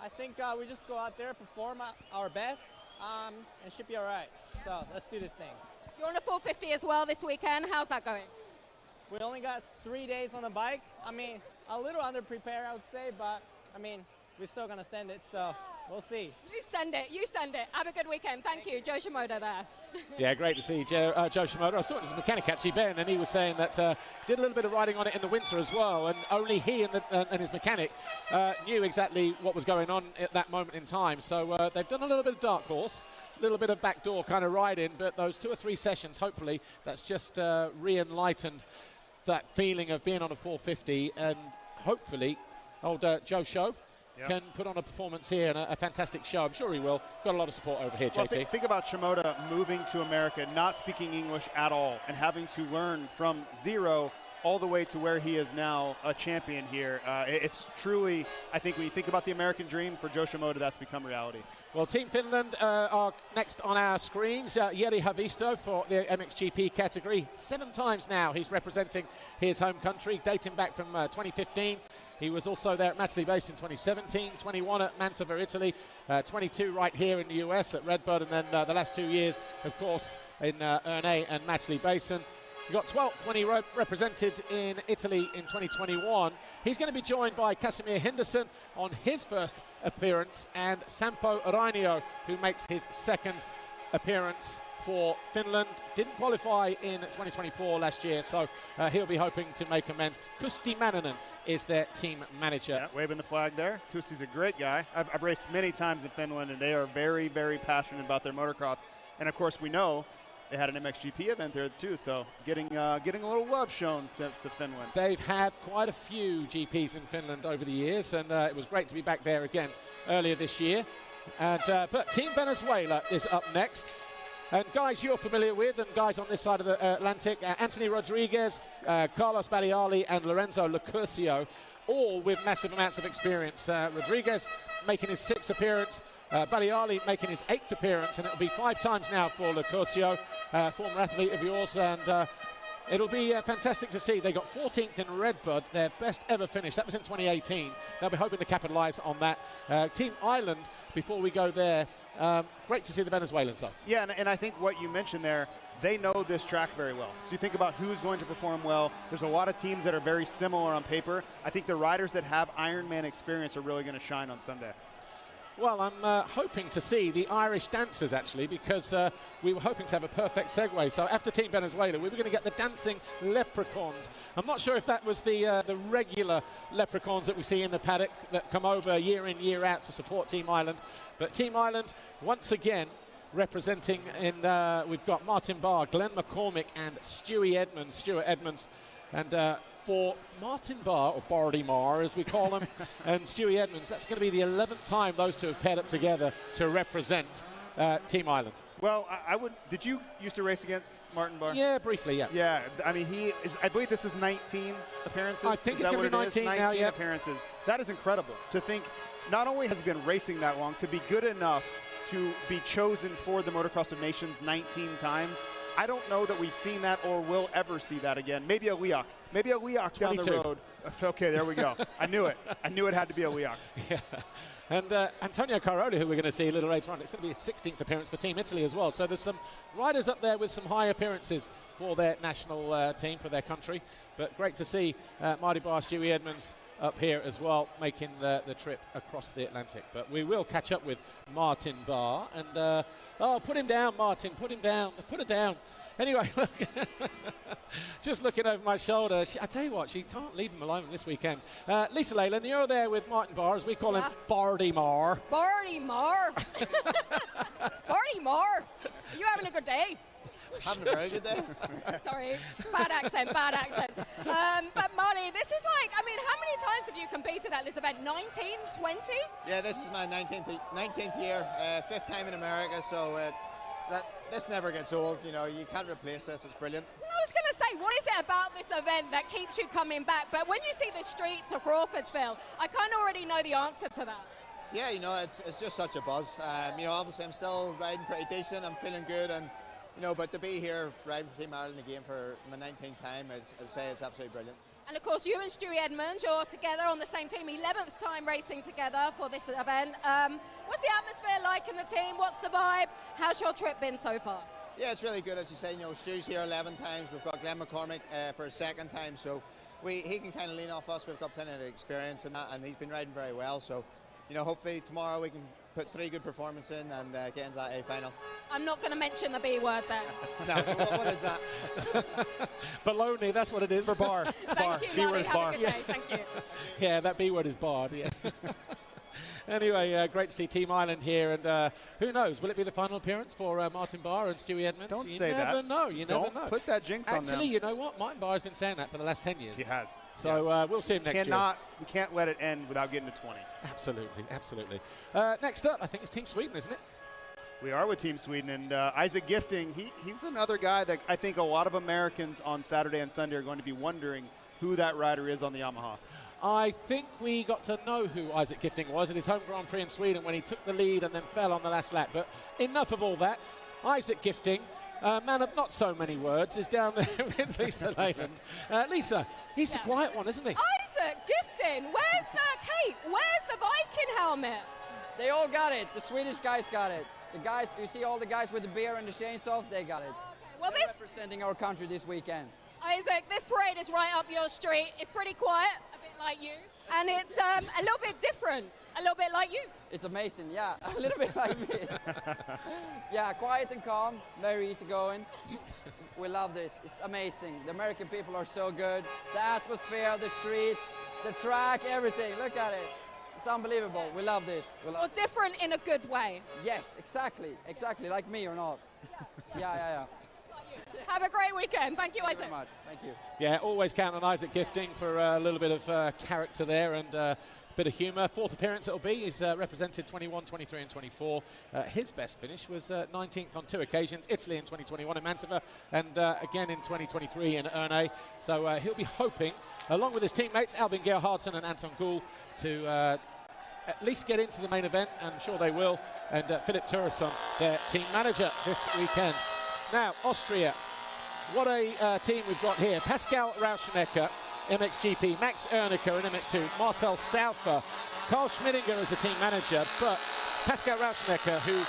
I think we just go out there, perform our best, and should be all right. So let's do this thing. You're on a 450 as well this weekend. How's that going? We only got 3 days on the bike. I mean, a little under-prepared, I would say, but, I mean, we're still going to send it, so we'll see. You send it. You send it. Have a good weekend. Thank you. Joe Shimoda there. Yeah, great to see Joe Shimoda. I was talking to his mechanic, actually, Ben, and he was saying that did a little bit of riding on it in the winter as well, and only he and his mechanic knew exactly what was going on at that moment in time. So they've done a little bit of dark horse, a little bit of backdoor kind of riding, but those 2 or 3 sessions, hopefully, that's just re-enlightened that feeling of being on a 450, and hopefully old Joe Show can put on a performance here and a fantastic show. I'm sure he will. Got a lot of support over here, well, JT. Think about Shimoda moving to America, not speaking English at all, and having to learn from zero all the way to where he is now a champion here. It's truly, I think when you think about the American dream, for Joe Shimoda, that's become reality. Well, Team Finland are next on our screens. Jiri Haavisto for the MXGP category. 7 times now he's representing his home country, dating back from 2015. He was also there at Matterley Base in 2017, 21 at Mantova, Italy, 22 right here in the US at Redbud, and then the last 2 years, of course, in Ernée and Matterley Basin. He got 12th when he represented in Italy in 2021. He's going to be joined by Casimir Henderson on his first appearance, and Sampo Rainio, who makes his second appearance for Finland. Didn't qualify in 2024 last year, so he'll be hoping to make amends. Kusti Manninen is their team manager. Yeah, waving the flag there. Kusti's a great guy. I've raced many times in Finland, and they are very, very passionate about their motocross. And, of course, we know they had an MXGP event there, too, so getting a little love shown to Finland. They've had quite a few GPs in Finland over the years, and it was great to be back there again earlier this year. And but Team Venezuela is up next. And guys you're familiar with, and guys on this side of the Atlantic, Anthony Rodriguez, Carlos Badiali, and Lorenzo Locurcio, all with massive amounts of experience. Rodriguez making his 6th appearance, Badiali making his 8th appearance, and it'll be 5 times now for Locurcio, former athlete of yours, and it'll be fantastic to see. They got 14th in Redbud, their best ever finish. That was in 2018. They'll be hoping to capitalise on that. Team Ireland, before we go there, great to see the Venezuelans, though. Yeah, and I think what you mentioned there, they know this track very well. So you think about who's going to perform well. There's a lot of teams that are very similar on paper. I think the riders that have Ironman experience are really going to shine on Sunday. Well, I'm hoping to see the Irish dancers, actually, because we were hoping to have a perfect segue. So after Team Venezuela, we were going to get the dancing leprechauns. I'm not sure if that was the regular leprechauns that we see in the paddock that come over year in, year out to support Team Ireland. But Team Ireland, once again, representing in, we've got Martin Barr, Glenn McCormick, and Stuart Edmonds. And for Martin Barr, or Bardy Marr as we call him, and Stuart Edmonds, that's going to be the 11th time those two have paired up together to represent Team Ireland. Well, I would. Did you used to race against Martin Barr? Yeah, briefly, yeah. Yeah, I mean, I believe this is 19 appearances. I think it's going to be 19 now, 19 yeah. appearances. That is incredible to think. Not only has he been racing that long, to be good enough to be chosen for the Motocross of Nations 19 times. I don't know that we've seen that or will ever see that again. Maybe a Leoc. Maybe a Leoc down the road. Okay, there we go. I knew it. I knew it had to be a Leoc. Yeah. And Antonio Caroli, who we're going to see a little later on, it's going to be his 16th appearance for Team Italy as well. So there's some riders up there with some high appearances for their national team, for their country. But great to see Marty Barr, Stewie Edmonds up here as well, making the trip across the Atlantic. But we will catch up with Martin Barr. And, put him down, Martin. Put him down. Put it down. Anyway, look, just looking over my shoulder, I tell you what, she can't leave him alone this weekend. Lisa Leyland, you're there with Martin Barr, as we call him, Bardy Marr. Bardy Marr. Bardy Marr. Are you having a good day? Having a very good day. Sorry, bad accent. But Marty, this is like, I mean, how many times have you competed at this event? 19, 20? Yeah, this is my 19th year, 5th time in America, so this never gets old. You know, you can't replace this. It's brilliant. I was going to say, what is it about this event that keeps you coming back? But when you see the streets of Crawfordsville, I kind of already know the answer to that. Yeah, you know, it's just such a buzz. You know, obviously I'm still riding pretty decent. I'm feeling good, and you know, but to be here riding for Team Ireland again for my 19th time, as I say, it's absolutely brilliant. And of course, you and Stewie Edmonds, you're together on the same team, 11th time racing together for this event. What's the atmosphere like in the team? What's the vibe? How's your trip been so far? Yeah, it's really good, as you say. You know, Stew's here 11 times. We've got Glenn McCormick for a second time, so he can kind of lean off us. We've got plenty of experience in that, and he's been riding very well. So, you know, hopefully tomorrow we can put 3 good performances in and get into that A final. I'm not going to mention the B word then. No, what is that? Baloney, that's what it is. For Barr. Thank you, Marty. Have a good day. Thank you. Yeah, that B word is barred, yeah. Anyway, great to see Team Ireland here, and who knows, will it be the final appearance for Martin Barr and Stewie Edmonds? Don't say that. You never know. You never know. Don't put that jinx on them. Actually, you know what? Martin Barr has been saying that for the last 10 years. He has. So we'll see him next year. We can't let it end without getting to 20. Absolutely. Next up, I think it's Team Sweden, isn't it? We are with Team Sweden, and Isaac Gifting, he's another guy that I think a lot of Americans on Saturday and Sunday are going to be wondering who that rider is on the Yamaha. I think we got to know who Isaac Gifting was at his home Grand Prix in Sweden when he took the lead and then fell on the last lap. But enough of all that. Isaac Gifting, man of not so many words, is down there with Lisa Leyland. Lisa, he's the quiet one, isn't he? Isaac Gifting, where's the cape? Where's the Viking helmet? They all got it. The Swedish guys got it. The guys, you see all the guys with the beer and the chainsaw, they got it. Well, they're representing our country this weekend. Isaac, this parade is right up your street. It's pretty quiet, a bit like you, and it's a little bit different, a little bit like you. It's amazing, yeah, a little bit like me. Yeah, quiet and calm, very easygoing. We love this, it's amazing. The American people are so good. The atmosphere, the street, the track, everything, look at it. It's unbelievable, we love this. Or different in a good way. Yes, exactly, like me or not. Yeah. Have a great weekend. Thank you, Isaac. Thank you very much. Thank you. Yeah, always count on Isaac Gifting for a little bit of character there and a bit of humour. 4th appearance it'll be. He's represented 21, 23 and 24. His best finish was 19th on 2 occasions. Italy in 2021 in Mantova and again in 2023 in Erne. So he'll be hoping, along with his teammates Albin Gerhardsen and Anton Goul, to at least get into the main event. I'm sure they will. And Philip Turesson, their team manager this weekend. Now, Austria, what a team we've got here. Pascal Rauschenecker, MXGP, Max Erniker in MX2, Marcel Stauffer, Carl Schmidinger as a team manager, but Pascal Rauschenecker, who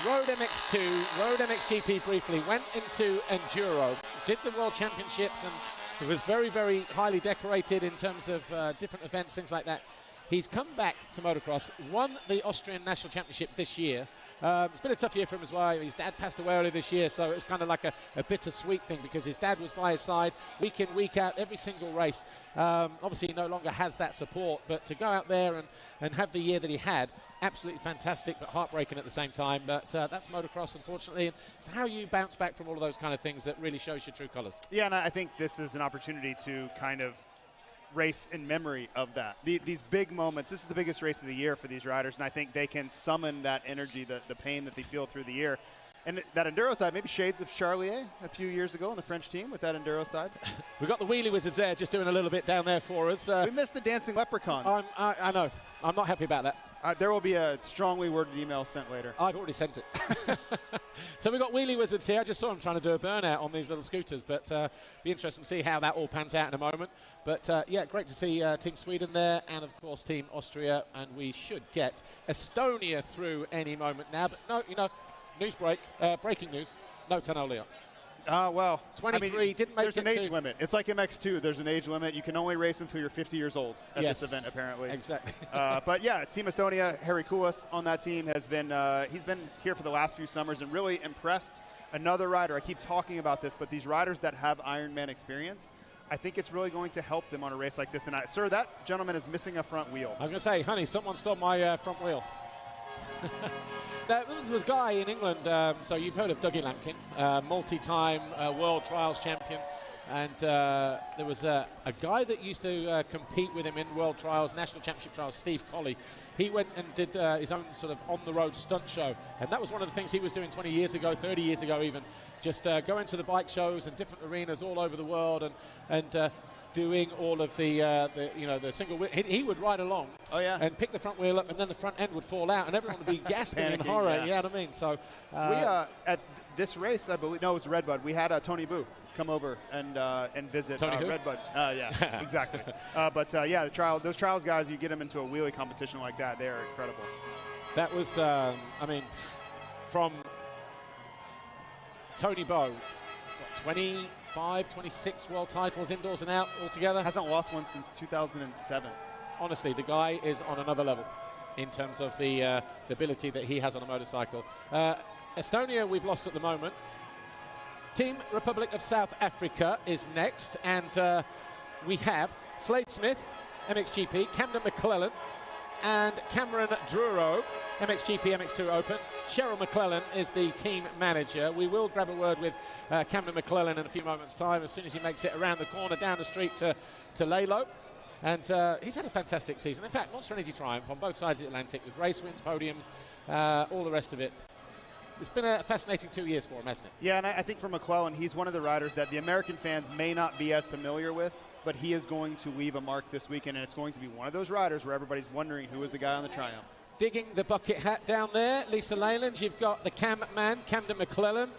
rode MX2, rode MXGP briefly, went into Enduro, did the World Championships, and it was very, very highly decorated in terms of different events, things like that. He's come back to motocross, won the Austrian National Championship this year. It's been a tough year for him as well. His dad passed away earlier this year, so it was kind of like a bittersweet thing because his dad was by his side week in, week out, every single race. Obviously, he no longer has that support, but to go out there and have the year that he had, absolutely fantastic, but heartbreaking at the same time. But that's motocross, unfortunately. And it's how you bounce back from all of those kind of things that really shows your true colors. Yeah, and I think this is an opportunity to kind of race in memory of that. These big moments, this is the biggest race of the year for these riders, and I think they can summon that energy, the pain that they feel through the year. And that Enduro side, maybe shades of Charlier a few years ago on the French team with that Enduro side. We've got the Wheelie Wizards there just doing a little bit down there for us. We missed the Dancing Leprechauns. I know. I'm not happy about that. There will be a strongly worded email sent later. I've already sent it. So we've got Wheelie Wizards here. I just saw him trying to do a burnout on these little scooters, but be interesting to see how that all pans out in a moment. But yeah, great to see Team Sweden there, and of course Team Austria, and we should get Estonia through any moment now. But no, you know, news break, breaking news, no Tanolia. Well, 23 didn't make there's an age limit. It's like MX2. There's an age limit. You can only race until you're 50 years old at this event, apparently. Exactly. But yeah, Team Estonia, Harry Kulas on that team has been he's been here for the last few summers and really impressed. Another rider. I keep talking about this, but these riders that have Ironman experience, I think it's really going to help them on a race like this. And sir, that gentleman is missing a front wheel. I was going to say, honey, someone stole my front wheel. There was a guy in England, so you've heard of Dougie Lampkin, multi-time world trials champion, and there was a guy that used to compete with him in world trials, national championship trials, Steve Colley. He went and did his own sort of on-the-road stunt show, and that was one of the things he was doing 20 years ago, 30 years ago even, just going to the bike shows and different arenas all over the world and doing all of the single wheel. He would ride along and pick the front wheel up, and then the front end would fall out and everyone would be gasping in horror. Yeah. You know what I mean? So we at this race, I believe, no, it was Redbud, we had Tony Boo come over and visit Tony Redbud. Yeah, exactly. But yeah, those trials guys, you get them into a wheelie competition like that, they are incredible. That was I mean, from Tony Bow, 25, 26 world titles indoors and out altogether. Hasn't lost one since 2007. Honestly, the guy is on another level in terms of the ability that he has on a motorcycle. Estonia we've lost at the moment. Team Republic of South Africa is next, and we have Slade Smith, MXGP, Camden McClellan, and Cameron Druro, MXGP, MX2 Open. Cheryl McClellan is the team manager. We will grab a word with Camden McClellan in a few moments' time as soon as he makes it around the corner down the street to Lalo. And he's had a fantastic season. In fact, Monster Energy Triumph on both sides of the Atlantic with race wins, podiums, all the rest of it. It's been a fascinating 2 years for him, hasn't it? Yeah, and I think for McClellan, he's one of the riders that the American fans may not be as familiar with, but he is going to leave a mark this weekend, and it's going to be one of those riders where everybody's wondering who is the guy on the Triumph. Digging the bucket hat down there, Lisa Leyland. You've got the cam man, Camden McClellan.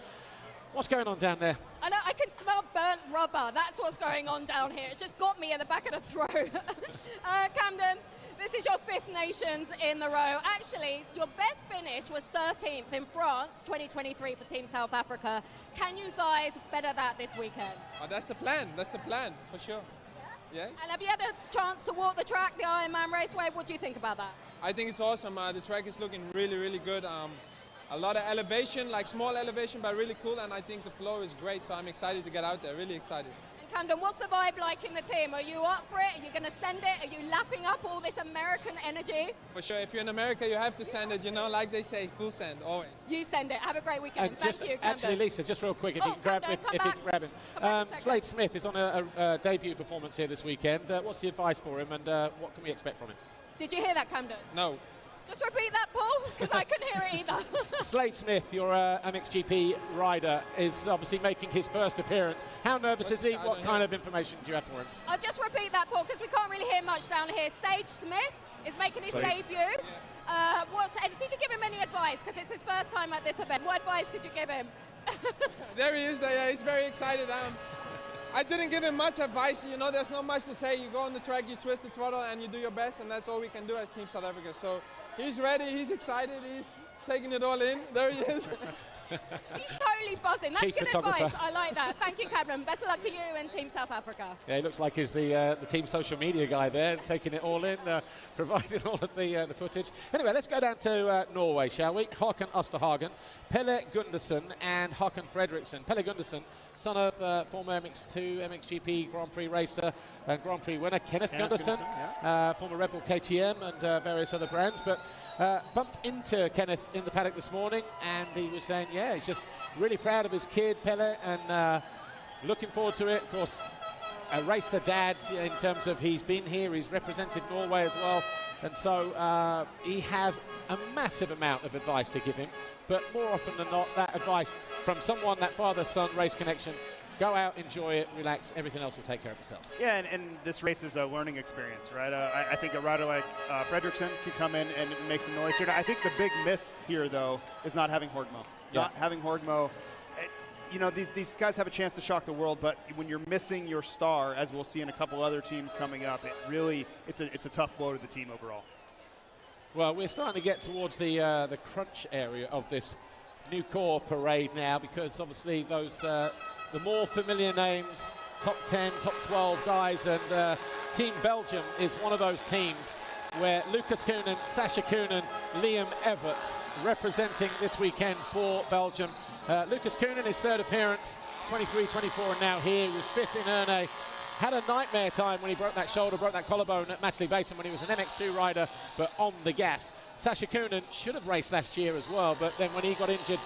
What's going on down there? I know, I can smell burnt rubber. That's what's going on down here. It's just got me in the back of the throat. Camden, this is your 5th Nations in the row. Actually, your best finish was 13th in France, 2023 for Team South Africa. Can you guys better that this weekend? Oh, that's the plan. That's the plan, for sure. Yeah. And have you had a chance to walk the track, the Ironman Raceway? What do you think about that? I think it's awesome. The track is looking really, really good. A lot of elevation, like small elevation, but really cool. And I think the flow is great. So I'm excited to get out there. Really excited. And Camden, what's the vibe like in the team? Are you up for it? Are you going to send it? Are you lapping up all this American energy? For sure. If you're in America, you have to send it. You know, like they say, full send, always. You send it. Have a great weekend. Thank you, Camden. Actually, Lisa, just real quick, if you can grab him. Slade Smith is on a debut performance here this weekend. What's the advice for him, and what can we expect from him? Did you hear that, Camden? No. Just repeat that, Paul, because I couldn't hear it either. Slade Smith, your MXGP rider, is obviously making his first appearance. How nervous is he? What kind of information do you have for him? I'll just repeat that, Paul, because we can't really hear much down here. Slade Smith is making his debut. Yeah. Did you give him any advice? Because it's his first time at this event. What advice did you give him? There he is. He's very excited. I didn't give him much advice. You know, there's not much to say. You go on the track, you twist the throttle, and you do your best, and that's all we can do as Team South Africa. So He's ready, he's excited, he's taking it all in. There he is. He's totally buzzing. That's good advice. I like that. Thank you, Captain. Best of luck to you and Team South Africa. Yeah, he looks like he's the team social media guy there, taking it all in, providing all of the footage. Anyway, let's go down to Norway, shall we? Håkon Osterhagen, Pelle Gundersen, and Håkon Fredriksen. Pelle Gundersen, son of former MX2 MXGP Grand Prix racer and Grand Prix winner Kenneth Gundersen, former Red Bull KTM and various other brands, but bumped into Kenneth in the paddock this morning, and he was saying, yeah, he's just really proud of his kid, Pelle, and looking forward to it. Of course, a racer dad in terms of he's been here, he's represented Norway as well, and so he has a massive amount of advice to give him, but more often than not, that advice from someone, that father-son race connection, go out, enjoy it, relax, everything else will take care of itself. Yeah, and this race is a learning experience, right? I think a rider like Fredriksen can come in and make some noise here. I think the big miss here, though, is not having Horgmo. Not having Horgmo. You know, these guys have a chance to shock the world, but when you're missing your star, as we'll see in a couple other teams coming up, it really, it's a tough blow to the team overall. Well, we're starting to get towards the crunch area of this Nucor parade now, because obviously those the more familiar names, top 10, top 12 guys, and Team Belgium is one of those teams where Lucas Koenen, Sascha Koenen, Liam Everts representing this weekend for Belgium. Lucas Koenen, his third appearance, 23, 24, and now here. He was fifth in Erne. Had a nightmare time when he broke that shoulder, broke that collarbone at Matchley Basin when he was an MX2 rider, but on the gas. Sascha Koenen should have raced last year as well, but then when he got injured,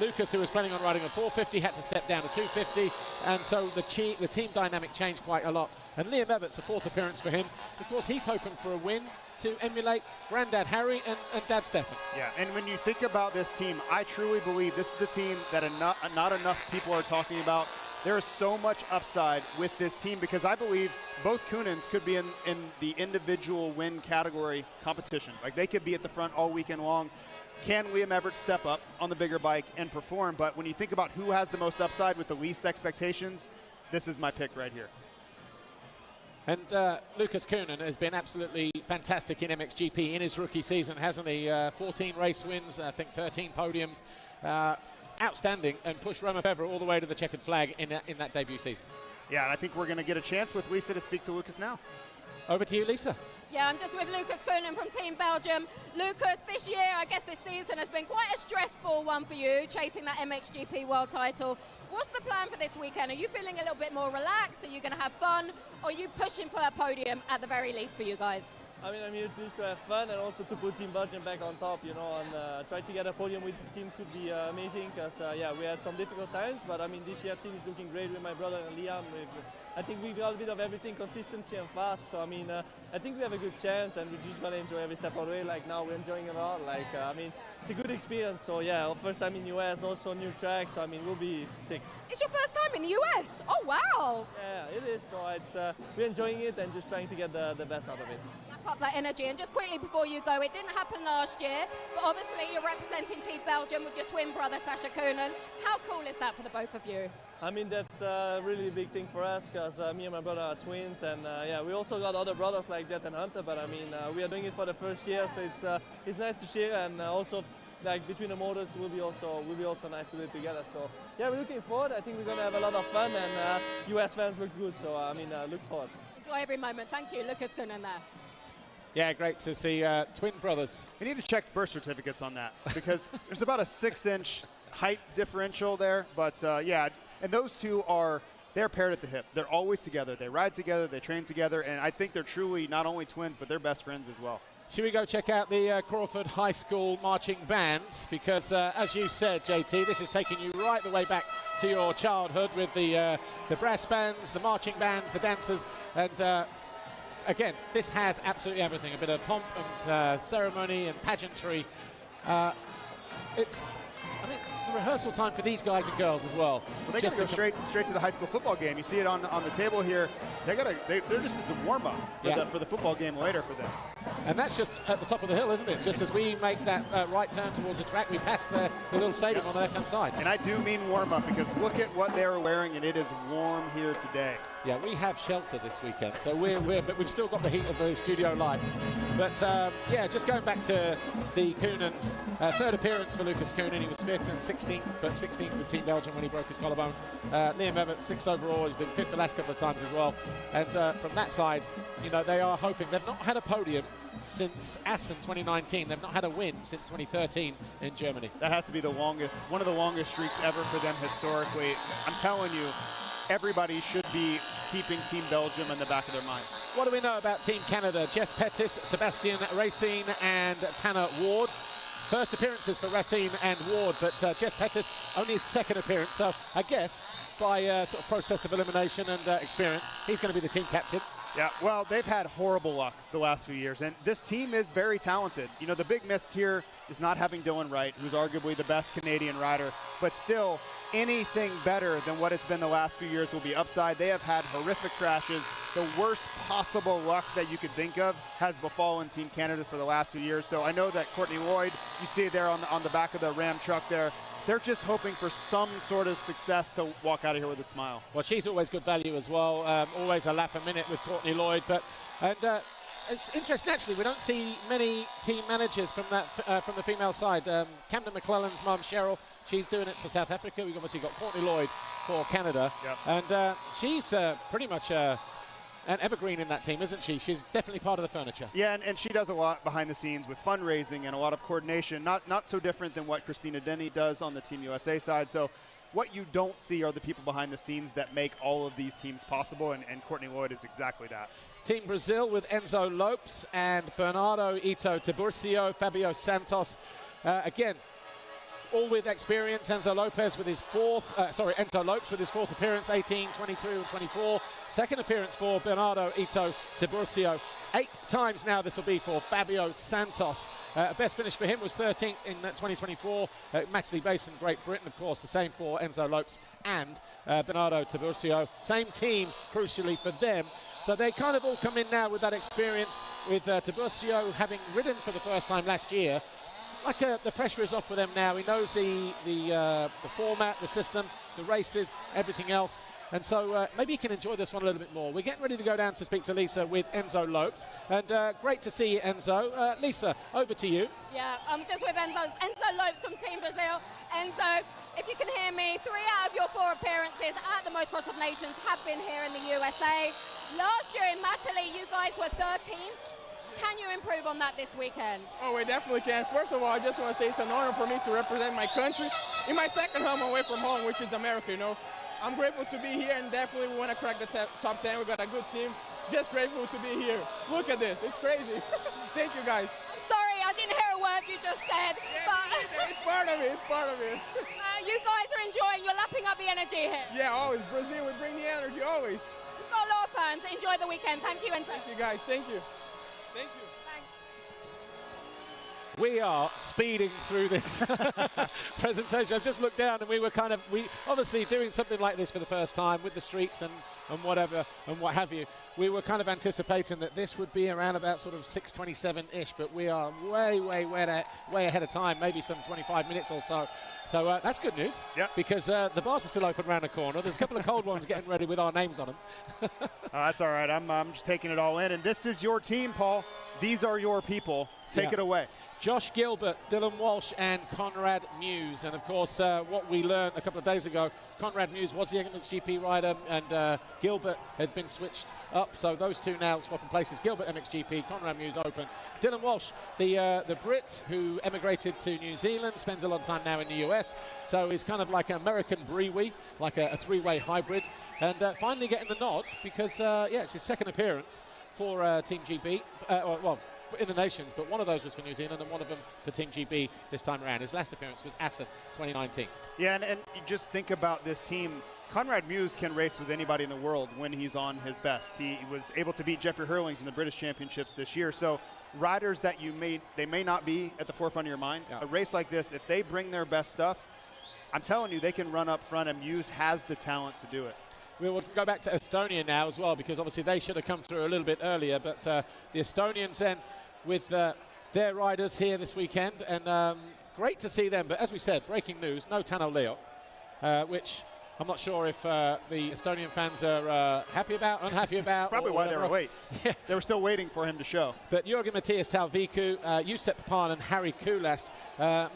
Lucas, who was planning on riding a 450, had to step down to 250, and so the team dynamic changed quite a lot. And Liam Everts, a fourth appearance for him. Of course, he's hoping for a win to emulate Grandad Harry and Dad Stefan. Yeah, and when you think about this team, I truly believe this is the team that not enough people are talking about. There is so much upside with this team, because I believe both Koenens could be in the individual win category competition. Like, they could be at the front all weekend long. Can Liam Everts step up on the bigger bike and perform? But when you think about who has the most upside with the least expectations, this is my pick right here. And Lucas Koenen has been absolutely fantastic in MXGP in his rookie season, hasn't he? 14 race wins, I think 13 podiums. Outstanding, and pushed Roma Fevre all the way to the checkered flag in that debut season. Yeah, and I think we're going to get a chance with Lisa to speak to Lucas now. Over to you, Lisa. Yeah, I'm just with Lucas Koenen from Team Belgium. Lucas, this year, I guess this season has been quite a stressful one for you, chasing that MXGP world title. What's the plan for this weekend? Are you feeling a little bit more relaxed? Are you going to have fun? Or are you pushing for a podium at the very least for you guys? I mean, I'm here just to have fun and also to put Team Belgium back on top, you know, and try to get a podium with the team could be amazing, because, yeah, we had some difficult times, but I mean, this year team is looking great with my brother and Liam. I think we've got a bit of everything, consistency and fast, so I mean, I think we have a good chance, and we're just going to enjoy every step of the way. Like, now we're enjoying it all. Like, I mean, it's a good experience, so yeah, first time in US, also new track, so I mean, we'll be sick. It's your first time in the US? Oh, wow! Yeah, it is, so it's, we're enjoying it and just trying to get the best out of it. Up that energy. And just quickly before you go, it didn't happen last year, but obviously you're representing Team Belgium with your twin brother Sascha Koenen. How cool is that for the both of you? I mean, that's a really big thing for us, because me and my brother are twins, and yeah, we also got other brothers like Jet and Hunter, but I mean, we are doing it for the first year, so it's nice to share, and also like between the motors will be also nice to do it together. So yeah, we're looking forward. I think we're gonna have a lot of fun, and US fans look good, so I mean, look forward. Enjoy every moment. Thank you, Lucas Koenen there. Yeah, great to see twin brothers. We need to check birth certificates on that, because there's about a 6-inch height differential there. But yeah, and those two they're paired at the hip. They're always together. They ride together, they train together, and I think they're truly not only twins, but they're best friends as well. Should we go check out the Crawford High School marching bands? Because as you said, JT, this is taking you right the way back to your childhood with the brass bands, the marching bands, the dancers, and again, this has absolutely everything. A bit of pomp and ceremony and pageantry. I mean, the rehearsal time for these guys and girls as well. Well, they got to go straight to the high school football game. You see it on the table here. They're just as a warm-up for the football game later for them. And that's just at the top of the hill, isn't it? Just as we make that right turn towards the track, we pass the little stadium on the left-hand side. And I do mean warm-up, because look at what they're wearing, and it is warm here today. Yeah, we have shelter this weekend, so but we've still got the heat of the studio lights. But yeah, just going back to the Koonens, third appearance for Lucas Koonen. He was fifth and 16th, but 16th for Team Belgium when he broke his collarbone. Liam Everett, sixth overall. He's been fifth the last couple of times as well. And from that side, you know, they are hoping. They've not had a podium since Essen 2019. They've not had a win since 2013 in Germany. That has to be the longest, one of the longest streaks ever for them historically. I'm telling you, everybody should be keeping Team Belgium in the back of their mind. What do we know about Team Canada? Jess Pettis, Sebastian Racine, and Tanner Ward. First appearances for Racine and Ward, but Jess Pettis only his second appearance. So I guess by sort of process of elimination and experience, he's going to be the team captain. Yeah, well, they've had horrible luck the last few years, and this team is very talented. You know, the big miss here is not having Dylan Wright, who's arguably the best Canadian rider, but still, anything better than what it's been the last few years will be upside. They have had horrific crashes. The worst possible luck that you could think of has befallen Team Canada for the last few years. So I know that Courtney Lloyd, you see there on the back of the Ram truck there, they're just hoping for some sort of success to walk out of here with a smile. Well, she's always good value as well. Always a lap a minute with Courtney Lloyd. And it's interesting, actually, we don't see many team managers from the female side. Camden McClellan's mum, Cheryl, she's doing it for South Africa. We've obviously got Courtney Lloyd for Canada. Yep. And she's pretty much an evergreen in that team, isn't she? She's definitely part of the furniture. Yeah, and she does a lot behind the scenes with fundraising and a lot of coordination. Not so different than what Christina Denny does on the Team USA side. So what you don't see are the people behind the scenes that make all of these teams possible, and Courtney Lloyd is exactly that. Team Brazil with Enzo Lopes and Bernardo Ito Tiburcio, Fabio Santos. Again, all with experience. Enzo Lopes with his fourth appearance, 18, 22, and 24. Second appearance for Bernardo Ito Tiburcio. 8 times now this will be for Fabio Santos. Best finish for him was 13th in 2024. Matchley Basin, Great Britain, of course, the same for Enzo Lopes and Bernardo Tiburcio. Same team, crucially, for them. So they kind of all come in now with that experience, with Tiburcio having ridden for the first time last year. Like the pressure is off for them now. He knows the format, the system, the races, everything else. And so maybe he can enjoy this one a little bit more. We're getting ready to go down to speak to Lisa with Enzo Lopes. And great to see you, Enzo. Lisa, over to you. Yeah, I'm just with Enzo Lopes from Team Brazil. Enzo, if you can hear me, 3 out of your 4 appearances at the Motocross of Nations have been here in the USA. Last year in Matterley, you guys were 13th. Can you improve on that this weekend? Oh, we definitely can. First of all, I just want to say it's an honor for me to represent my country in my second home away from home, which is America, you know. I'm grateful to be here, and definitely we want to crack the top 10. We've got a good team. Just grateful to be here. Look at this. It's crazy. Thank you, guys. Sorry, I didn't hear a word you just said. Yeah, but it's part of it. It's part of it. You guys are enjoying. You're lapping up the energy here. Yeah, always. Brazil, we bring the energy, always. We've got a lot of fans. Enjoy the weekend. Thank you, Enzo. Thank you, guys. Thank you. Thank you. We are speeding through this presentation. I've just looked down, and we obviously doing something like this for the first time with the streets and whatever and what have you. We were kind of anticipating that this would be around about sort of 6:27-ish, but we are way ahead of time, maybe some 25 minutes or so. So that's good news, because the bars are still open around the corner. There's a couple of cold ones getting ready with our names on them. That's all right. I'm just taking it all in, and this is your team, Paul. These are your people. Take it away. Josh Gilbert, Dylan Walsh, and Conrad Muse. And, of course, what we learned a couple of days ago, Conrad Muse was the MXGP rider, and Gilbert had been switched up. So those two now swapping places. Gilbert, MXGP, Conrad Muse, Open. Dylan Walsh, the Brit who emigrated to New Zealand, spends a lot of time now in the US. So he's kind of like an American Brewe, like a three-way hybrid. And finally getting the nod because, it's his second appearance for Team GB. In the Nations, but one of those was for New Zealand and one of them for Team GB this time around. His last appearance was Essen 2019. Yeah, and you just think about this team. Conrad Muse can race with anybody in the world when he's on his best. He was able to beat Jeffrey Hurlings in the British Championships this year. So riders that they may not be at the forefront of your mind. Yeah. A race like this, if they bring their best stuff, I'm telling you, they can run up front, and Muse has the talent to do it. We will go back to Estonia now as well, because obviously they should have come through a little bit earlier, but the Estonians then with their riders here this weekend, and great to see them. But as we said, breaking news, no Tano Leo, which I'm not sure if the Estonian fans are happy about, unhappy about. That's probably why they were late. Yeah. They were still waiting for him to show. But Jürgen Matthias Talviku, Josep Papan and Harry Kulas.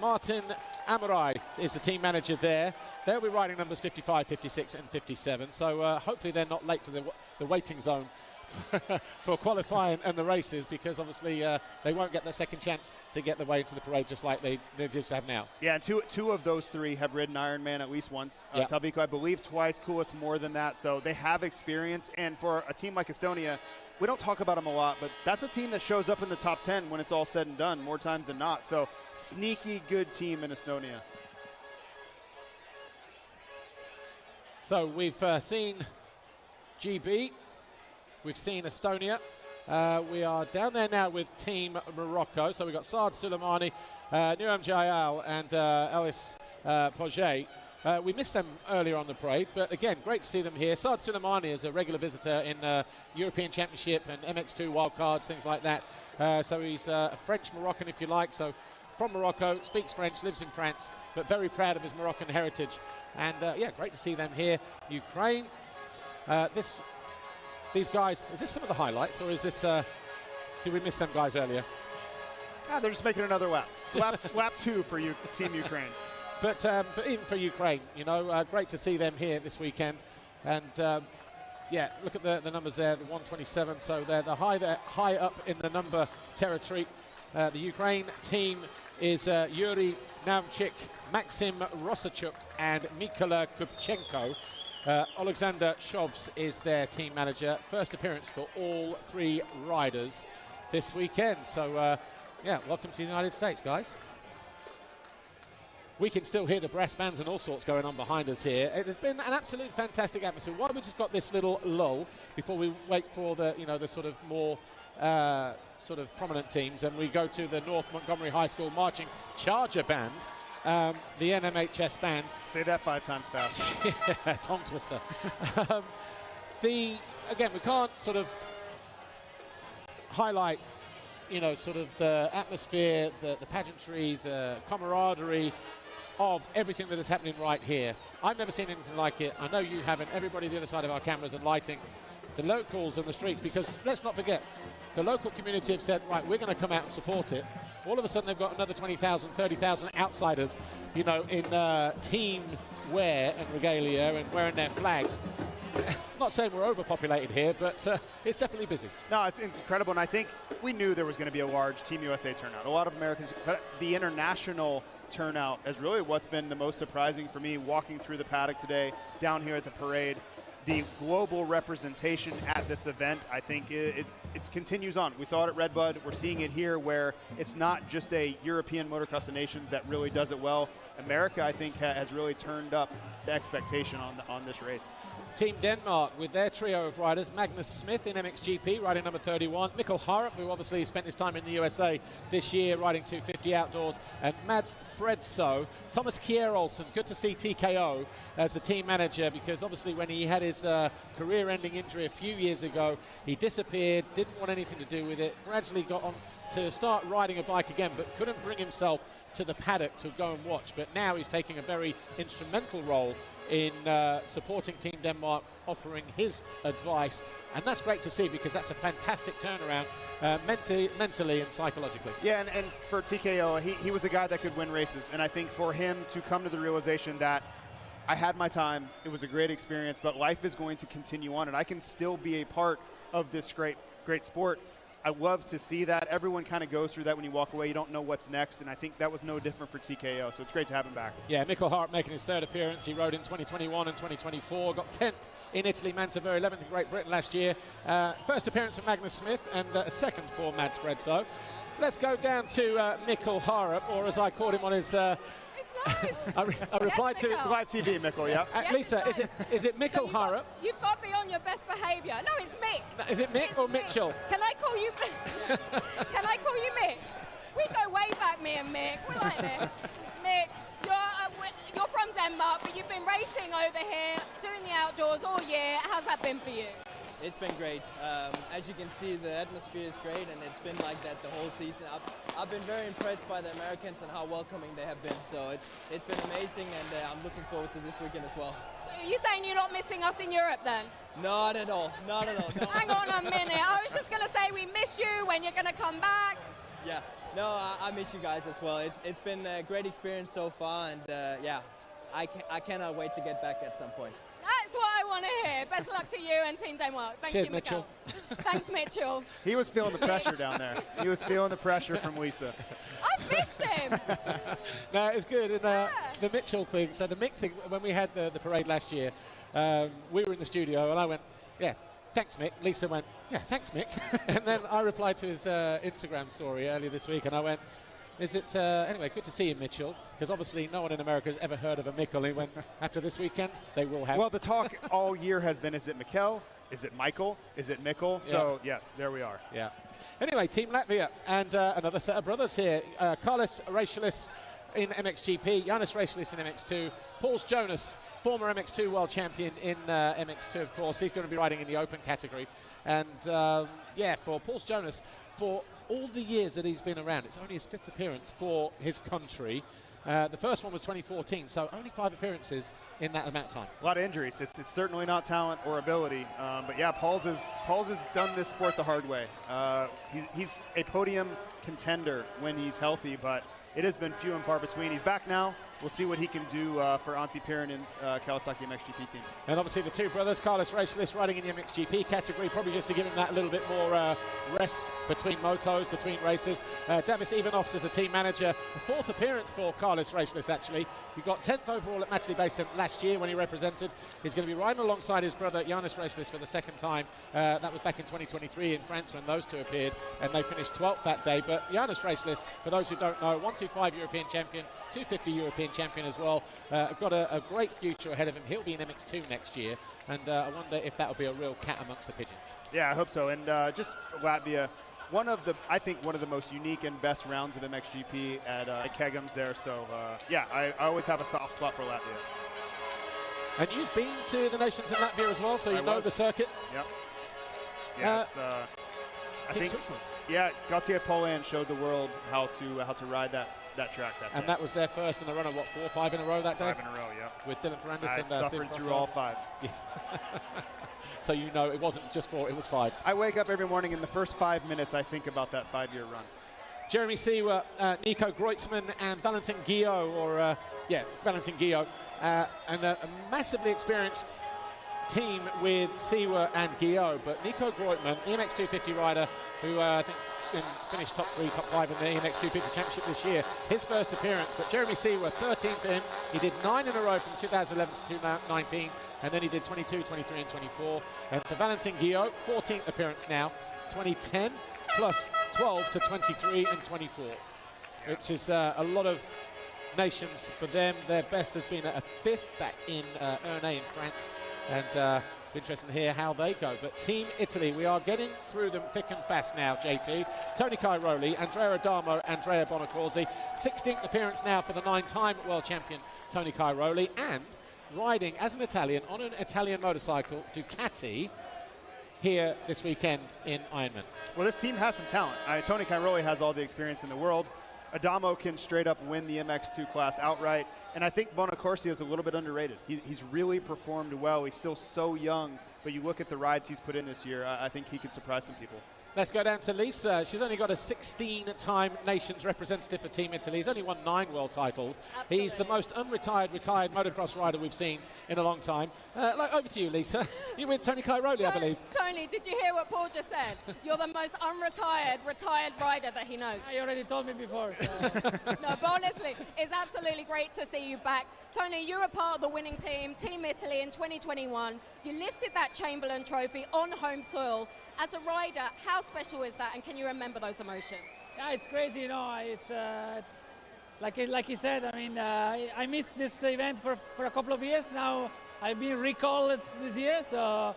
Martin Amurai is the team manager there. They'll be riding numbers 55, 56 and 57. So hopefully they're not late to the waiting zone for qualifying and the races, because obviously they won't get their second chance to get their way into the parade just like they just have now. Yeah, and two of those three have ridden Ironman at least once. Yep. Talviku, I believe, twice. Kulas more than that. So they have experience. And for a team like Estonia, we don't talk about them a lot, but that's a team that shows up in the top 10 when it's all said and done more times than not. So sneaky good team in Estonia. So we've seen GB. We've seen Estonia. We are down there now with Team Morocco. So we've got Saad Suleimani, Nuam Jayal, and Elis Poget. We missed them earlier on the parade, but again, great to see them here. Saad Suleimani is a regular visitor in European Championship and MX2 wildcards, things like that. So he's a French-Moroccan, if you like. So from Morocco, speaks French, lives in France, but very proud of his Moroccan heritage. And yeah, great to see them here. Ukraine. These guys, is this some of the highlights, or is this, did we miss them guys earlier? They're just making another lap. It's lap 2 for Team Ukraine. But even for Ukraine, you know, great to see them here this weekend. And yeah, look at the numbers there, the 127. So they're high up in the number territory. The Ukraine team is Yuri Navchik, Maxim Rosachuk, and Mikola Kupchenko. Alexander Shovs is their team manager. First appearance for all three riders this weekend. So, yeah, welcome to the United States, guys. We can still hear the brass bands and all sorts going on behind us here. It has been an absolute fantastic atmosphere. Why we just got this little lull before we wait for the, you know, the sort of more sort of prominent teams, and we go to the North Montgomery High School Marching Charger Band. The NMHS band. Say that 5 times fast. Tongue twister. Again, we can't sort of highlight, you know, sort of the atmosphere, the pageantry, the camaraderie of everything that is happening right here. I've never seen anything like it. I know you haven't. Everybody the other side of our cameras and lighting, the locals and the streets, because let's not forget, the local community have said, right, we're going to come out and support it. All of a sudden, they've got another 20,000, 30,000 outsiders, you know, in team wear and regalia and wearing their flags. I'm not saying we're overpopulated here, but it's definitely busy. No, it's incredible, and I think we knew there was going to be a large Team USA turnout. A lot of Americans, but the international turnout is really what's been the most surprising for me walking through the paddock today, down here at the parade. The global representation at this event, I think it continues on. We saw it at Redbud. We're seeing it here where it's not just a European Motocross of Nations that really does it well. America, I think, has really turned up the expectation on this race. Team Denmark with their trio of riders, Magnus Smith in MXGP riding number 31, Mikkel Harup, who obviously spent his time in the USA this year riding 250 outdoors, and Mads Fredso. Thomas Kjærolsen, good to see TKO as the team manager, because obviously when he had his career-ending injury a few years ago, he disappeared, didn't want anything to do with it, gradually got on to start riding a bike again, but couldn't bring himself to the paddock to go and watch. But now he's taking a very instrumental role in supporting Team Denmark, offering his advice, and that's great to see, because that's a fantastic turnaround mentally and psychologically. Yeah, and for TKO, he was a guy that could win races, and I think for him to come to the realization that I had my time, it was a great experience, but life is going to continue on, and I can still be a part of this great sport. I love to see that. Everyone kind of goes through that when you walk away. You don't know what's next, and I think that was no different for TKO, so it's great to have him back. Yeah, Mikkel Harup making his third appearance. He rode in 2021 and 2024, got 10th in Italy, Mantoverde, 11th in Great Britain last year. First appearance for Magnus Smith, and a second for Mads Fredso. Let's go down to Mikkel Harup, or as I called him on his... I replied to live TV, Mikkel, yeah. Yes, Lisa, is it Mikkel Harup? You've got to be on your best behaviour. No, it's Mick. Is it Mick or Mitchell? Can I call you Mick? We go way back, me and Mick. We're like this. Mick, you're from Denmark, but you've been racing over here, doing the outdoors all year. How's that been for you? It's been great. As you can see, the atmosphere is great, and it's been like that the whole season. I've been very impressed by the Americans and how welcoming they have been. So it's been amazing, and I'm looking forward to this weekend as well. Are you saying you're not missing us in Europe then? Not at all. Not at all. No. Hang on a minute. I was just going to say we miss you when you're going to come back. Yeah. No, I miss you guys as well. It's been a great experience so far, and yeah, I cannot wait to get back at some point. That's what I want to hear. Best of luck to you and Team Denmark. Thank Cheers, you, Mitchell. Thanks, Mitchell. He was feeling the pressure down there. He was feeling the pressure from Lisa. I missed him. No, it's good. And the Mitchell thing, so the Mick thing, when we had the parade last year, we were in the studio and I went, yeah, thanks, Mick. Lisa went, yeah, thanks, Mick. And then I replied to his Instagram story earlier this week and I went, is it, anyway, good to see you, Mitchell, because obviously no one in America has ever heard of a Mick. And when after this weekend, they will have. Well, the talk all year has been, is it Mikkel? Is it Michael? Is it Mikkel? Yeah. So, yes, there we are. Yeah. Anyway, Team Latvia and another set of brothers here. Carlos Racialis in MXGP, Janis Racialis in MX2, Pauls Jonas, former MX2 world champion in MX2, of course. He's going to be riding in the open category. And, yeah, for Pauls Jonas, for all the years that he's been around, it's only his 5th appearance for his country. The first one was 2014, so only 5 appearances in that amount of time. A lot of injuries. It's certainly not talent or ability. But yeah, Pauls has done this sport the hard way. He's a podium contender when he's healthy, but it has been few and far between. He's back now. We'll see what he can do for Antti Piirinen's Kawasaki MXGP team. And obviously the two brothers, Carlos Racialis riding in the MXGP category, probably just to give him that little bit more rest between motos, between races. Davis Ivanovs is the team manager. The 4th appearance for Carlos Racialis, actually. He got 10th overall at Matchley Basin last year when he represented. He's going to be riding alongside his brother Janis Racialis for the 2nd time. That was back in 2023 in France when those two appeared, and they finished 12th that day. But Janis Racialis, for those who don't know, 125 European champion, 250 European champion as well. Got a great future ahead of him. He'll be in MX2 next year, and I wonder if that will be a real cat amongst the pigeons. Yeah, I hope so. And just Latvia, I think one of the most unique and best rounds of MXGP at Kegums there. So yeah, I always have a soft spot for Latvia. And you've been to the Nations in Latvia as well, so you know the circuit. Yep. Yeah, I think Switzerland. Yeah, Gautier Polan showed the world how to ride that track that day. And that was their first in a run of, what, 4 or 5 in a row that day? 5 in a row, yeah. With Dylan Ferrandis I and suffered Steve through all 5. Yeah. So you know it wasn't just 4, it was 5. I wake up every morning, in the first 5 minutes, I think about that 5-year run. Jeremy Seewer, Nico Greutzmann, and Valentin Guillot, Valentin Guillot, and a massively experienced team with Seewer and Guillot. But Nico Greutzmann, EMX 250 rider, who I think finished top 3, top 5 in the EMX 250 Championship this year, his first appearance. But Jeremy Seewer, 13th in. He did 9 in a row from 2011 to 2019, and then he did 22, 23, and 24. And for Valentin Guillot, 14th appearance now, 2010 plus 12 to 23 and 24, which is a lot of nations for them. Their best has been a 5th back in Ernée in France, and interesting to hear how they go. But Team Italy, we are getting through them thick and fast now, JT. Tony Cairoli, Andrea Adamo, Andrea Bonacorsi. 16th appearance now for the 9-time world champion Tony Cairoli, and riding as an Italian on an Italian motorcycle, Ducati, here this weekend in Ironman. Well, this team has some talent. Tony Cairoli has all the experience in the world. Adamo can straight up win the MX2 class outright. And I think Bonacorsi is a little bit underrated. He's really performed well. He's still so young, but you look at the rides he's put in this year, I think he could surprise some people. Let's go down to Lisa. She's only got a 16-time nations representative for Team Italy. He's only won 9 world titles. Absolutely. He's the most retired motocross rider we've seen in a long time. Over to you, Lisa. You're with Tony Cairoli, I believe. Tony, did you hear what Paul just said? You're the most retired rider that he knows. You already told me before. So. No, but honestly, it's absolutely great to see you back. Tony, you were part of the winning team, Team Italy in 2021. You lifted that Chamberlain Trophy on home soil. As a rider, how special is that, and can you remember those emotions? Yeah, it's crazy, you know. It's like you said. I mean, I missed this event for a couple of years now. I've been recalled this year, so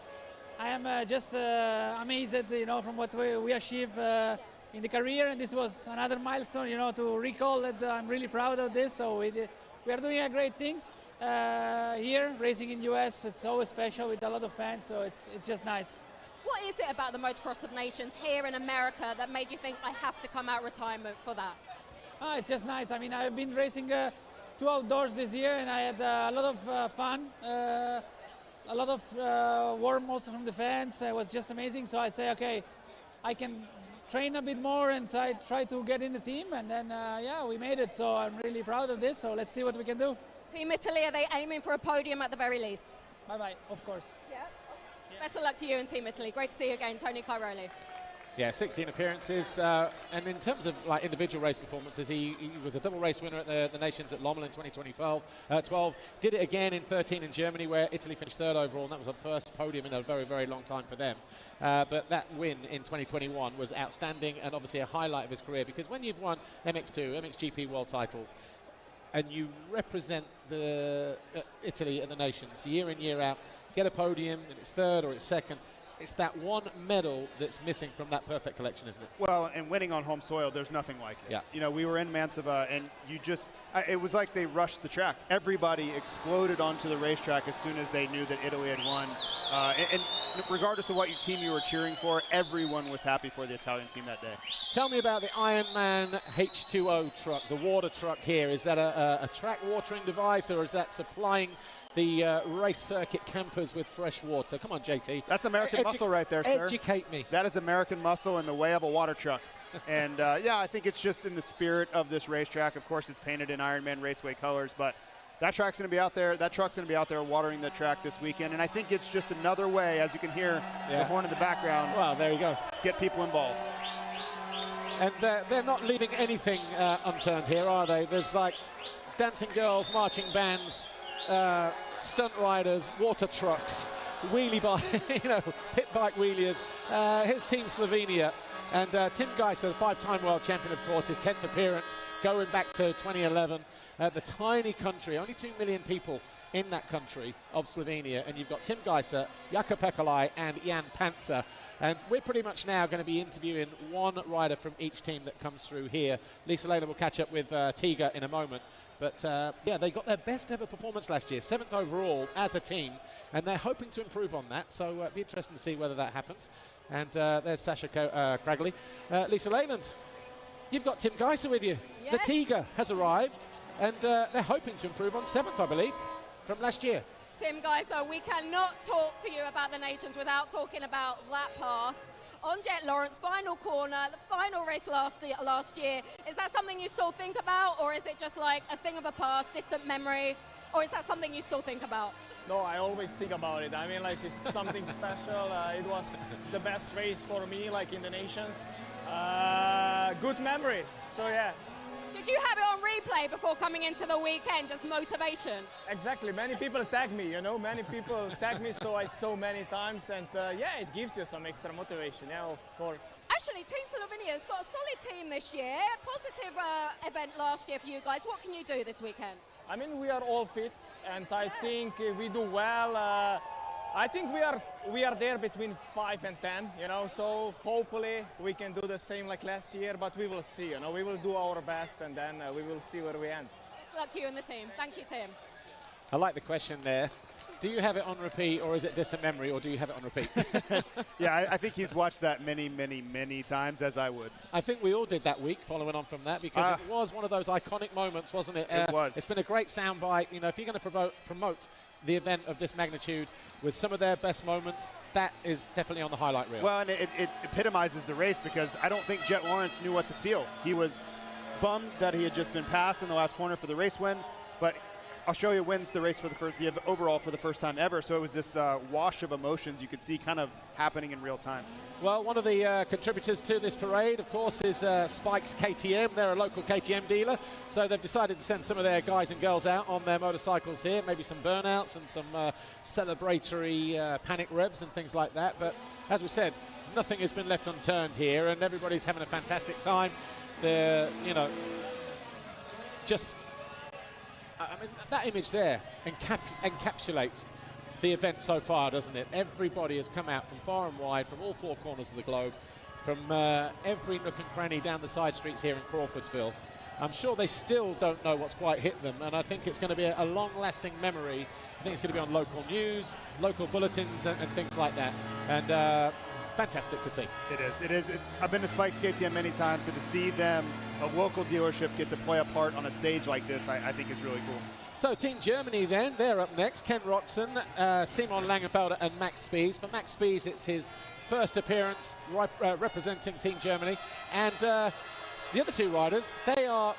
I am just amazed, you know, from what we achieved in the career, and this was another milestone, you know, to recall that. I'm really proud of this. So we are doing great things here, racing in US. It's always special with a lot of fans, so it's just nice. What is it about the Motocross of Nations here in America that made you think I have to come out of retirement for that? It's just nice. I mean, I've been racing 2 outdoors this year, and I had a lot of fun, a lot of warm also from the fans. It was just amazing. So I say, okay, I can train a bit more and try to get in the team, and then yeah, we made it. So I'm really proud of this. So let's see what we can do. Team Italy, are they aiming for a podium at the very least? Bye-bye, of course. Yeah. Best of luck to you and Team Italy. Great to see you again, Tony Cairoli. Yeah, 16 appearances, and in terms of like individual race performances, he was a double race winner at the Nations at Lommel in 2012. Did it again in 13 in Germany, where Italy finished third overall, and that was the first podium in a very, very long time for them. But that win in 2021 was outstanding, and obviously a highlight of his career, because when you've won MX2, MXGP world titles, and you represent the Italy at the Nations year in, year out, get a podium, and it's third or it's second. It's that one medal that's missing from that perfect collection, isn't it? Well, and winning on home soil, there's nothing like it. Yeah. You know, we were in Mantova, and you just, it was like they rushed the track. Everybody exploded onto the racetrack as soon as they knew that Italy had won. And regardless of what team you were cheering for, everyone was happy for the Italian team that day. Tell me about the Ironman H2O truck, the water truck here. Is that a track watering device, or is that supplying the race circuit campers with fresh water? Come on, JT. That's American muscle right there, sir. Educate me. That is American muscle in the way of a water truck. And, yeah, I think it's just in the spirit of this racetrack. Of course, it's painted in Ironman Raceway colors, but that track's going to be out there. That truck's going to be out there watering the track this weekend. And I think it's just another way, as you can hear the horn in the background. Well, there you go. Get people involved. And they're not leaving anything unturned here, are they? There's like dancing girls, marching bands, stunt riders, water trucks, wheelie bike, pit bike wheeliers. Here's Team Slovenia, and Tim Geiser, the 5-time world champion, of course, his 10th appearance, going back to 2011. The tiny country, only 2 million people in that country of Slovenia, and you've got Tim Geiser, Jaka Pekalai, and Jan Panzer. And we're pretty much now going to be interviewing one rider from each team that comes through here. Lisa Leyland will catch up with Tiga in a moment. But, yeah, they got their best ever performance last year, 7th overall as a team, and they're hoping to improve on that. So it'll be interesting to see whether that happens. And there's Sasha Cragley. Lisa Leyland, you've got Tim Geiser with you. Yes. The Tiga has arrived, and they're hoping to improve on 7th, I believe, from last year. Tim Geiser, we cannot talk to you about the Nations without talking about that pass on Jet Lawrence, final corner, the final race last year. Is that something you still think about, or is it just like a thing of the past, distant memory, or is that something you still think about? No, I always think about it. I mean, like, it's something special. It was the best race for me, like, in the Nations. Good memories, so yeah. Did you have it on replay before coming into the weekend as motivation? Exactly. Many people tag me, Many people tag me, so I saw many times. And, yeah, it gives you some extra motivation, yeah, of course. Actually, Team Slovenia's got a solid team this year. Positive event last year for you guys. What can you do this weekend? I mean, we are all fit, and I think we do well. I think we are there between 5 and 10, so hopefully we can do the same like last year, but we will see, we will do our best, and then we will see where we end. Best of luck to you and the team. Thank you, Tim. I like the question there. Do you have it on repeat, or is it distant memory, or do you have it on repeat? Yeah, I think he's watched that many, many, many times, as I would. I think we all did that week following on from that, because it was one of those iconic moments, wasn't it? It was. It's been a great soundbite. If you're going to promote the event of this magnitude with some of their best moments, that is definitely on the highlight reel. Well, and it epitomizes the race, because I don't think Jet Lawrence knew what to feel. He was bummed that he had just been passed in the last corner for the race win, but Australia wins the race for the overall for the first time ever. So it was this wash of emotions you could see kind of happening in real time. Well, one of the contributors to this parade, of course, is Spike's KTM. They're a local KTM dealer, so they've decided to send some of their guys and girls out on their motorcycles here, maybe some burnouts and some celebratory panic revs and things like that. But as we said, nothing has been left unturned here, and everybody's having a fantastic time. They're, I mean, that image there encapsulates the event so far, doesn't it? Everybody has come out from far and wide, from all 4 corners of the globe, from every nook and cranny down the side streets here in Crawfordsville. I'm sure they still don't know what's quite hit them, and I think it's going to be a long-lasting memory. I think it's going to be on local news, local bulletins, and things like that. And fantastic to see. It is. It is. I've been to Spike Skates many times, so to see them, a local dealership, get to play a part on a stage like this, I think is really cool. So Team Germany then, they're up next. Ken Roxon, Simon Langenfelder and Max Spies. For Max Spies, it's his first appearance representing Team Germany. And the other two riders, they are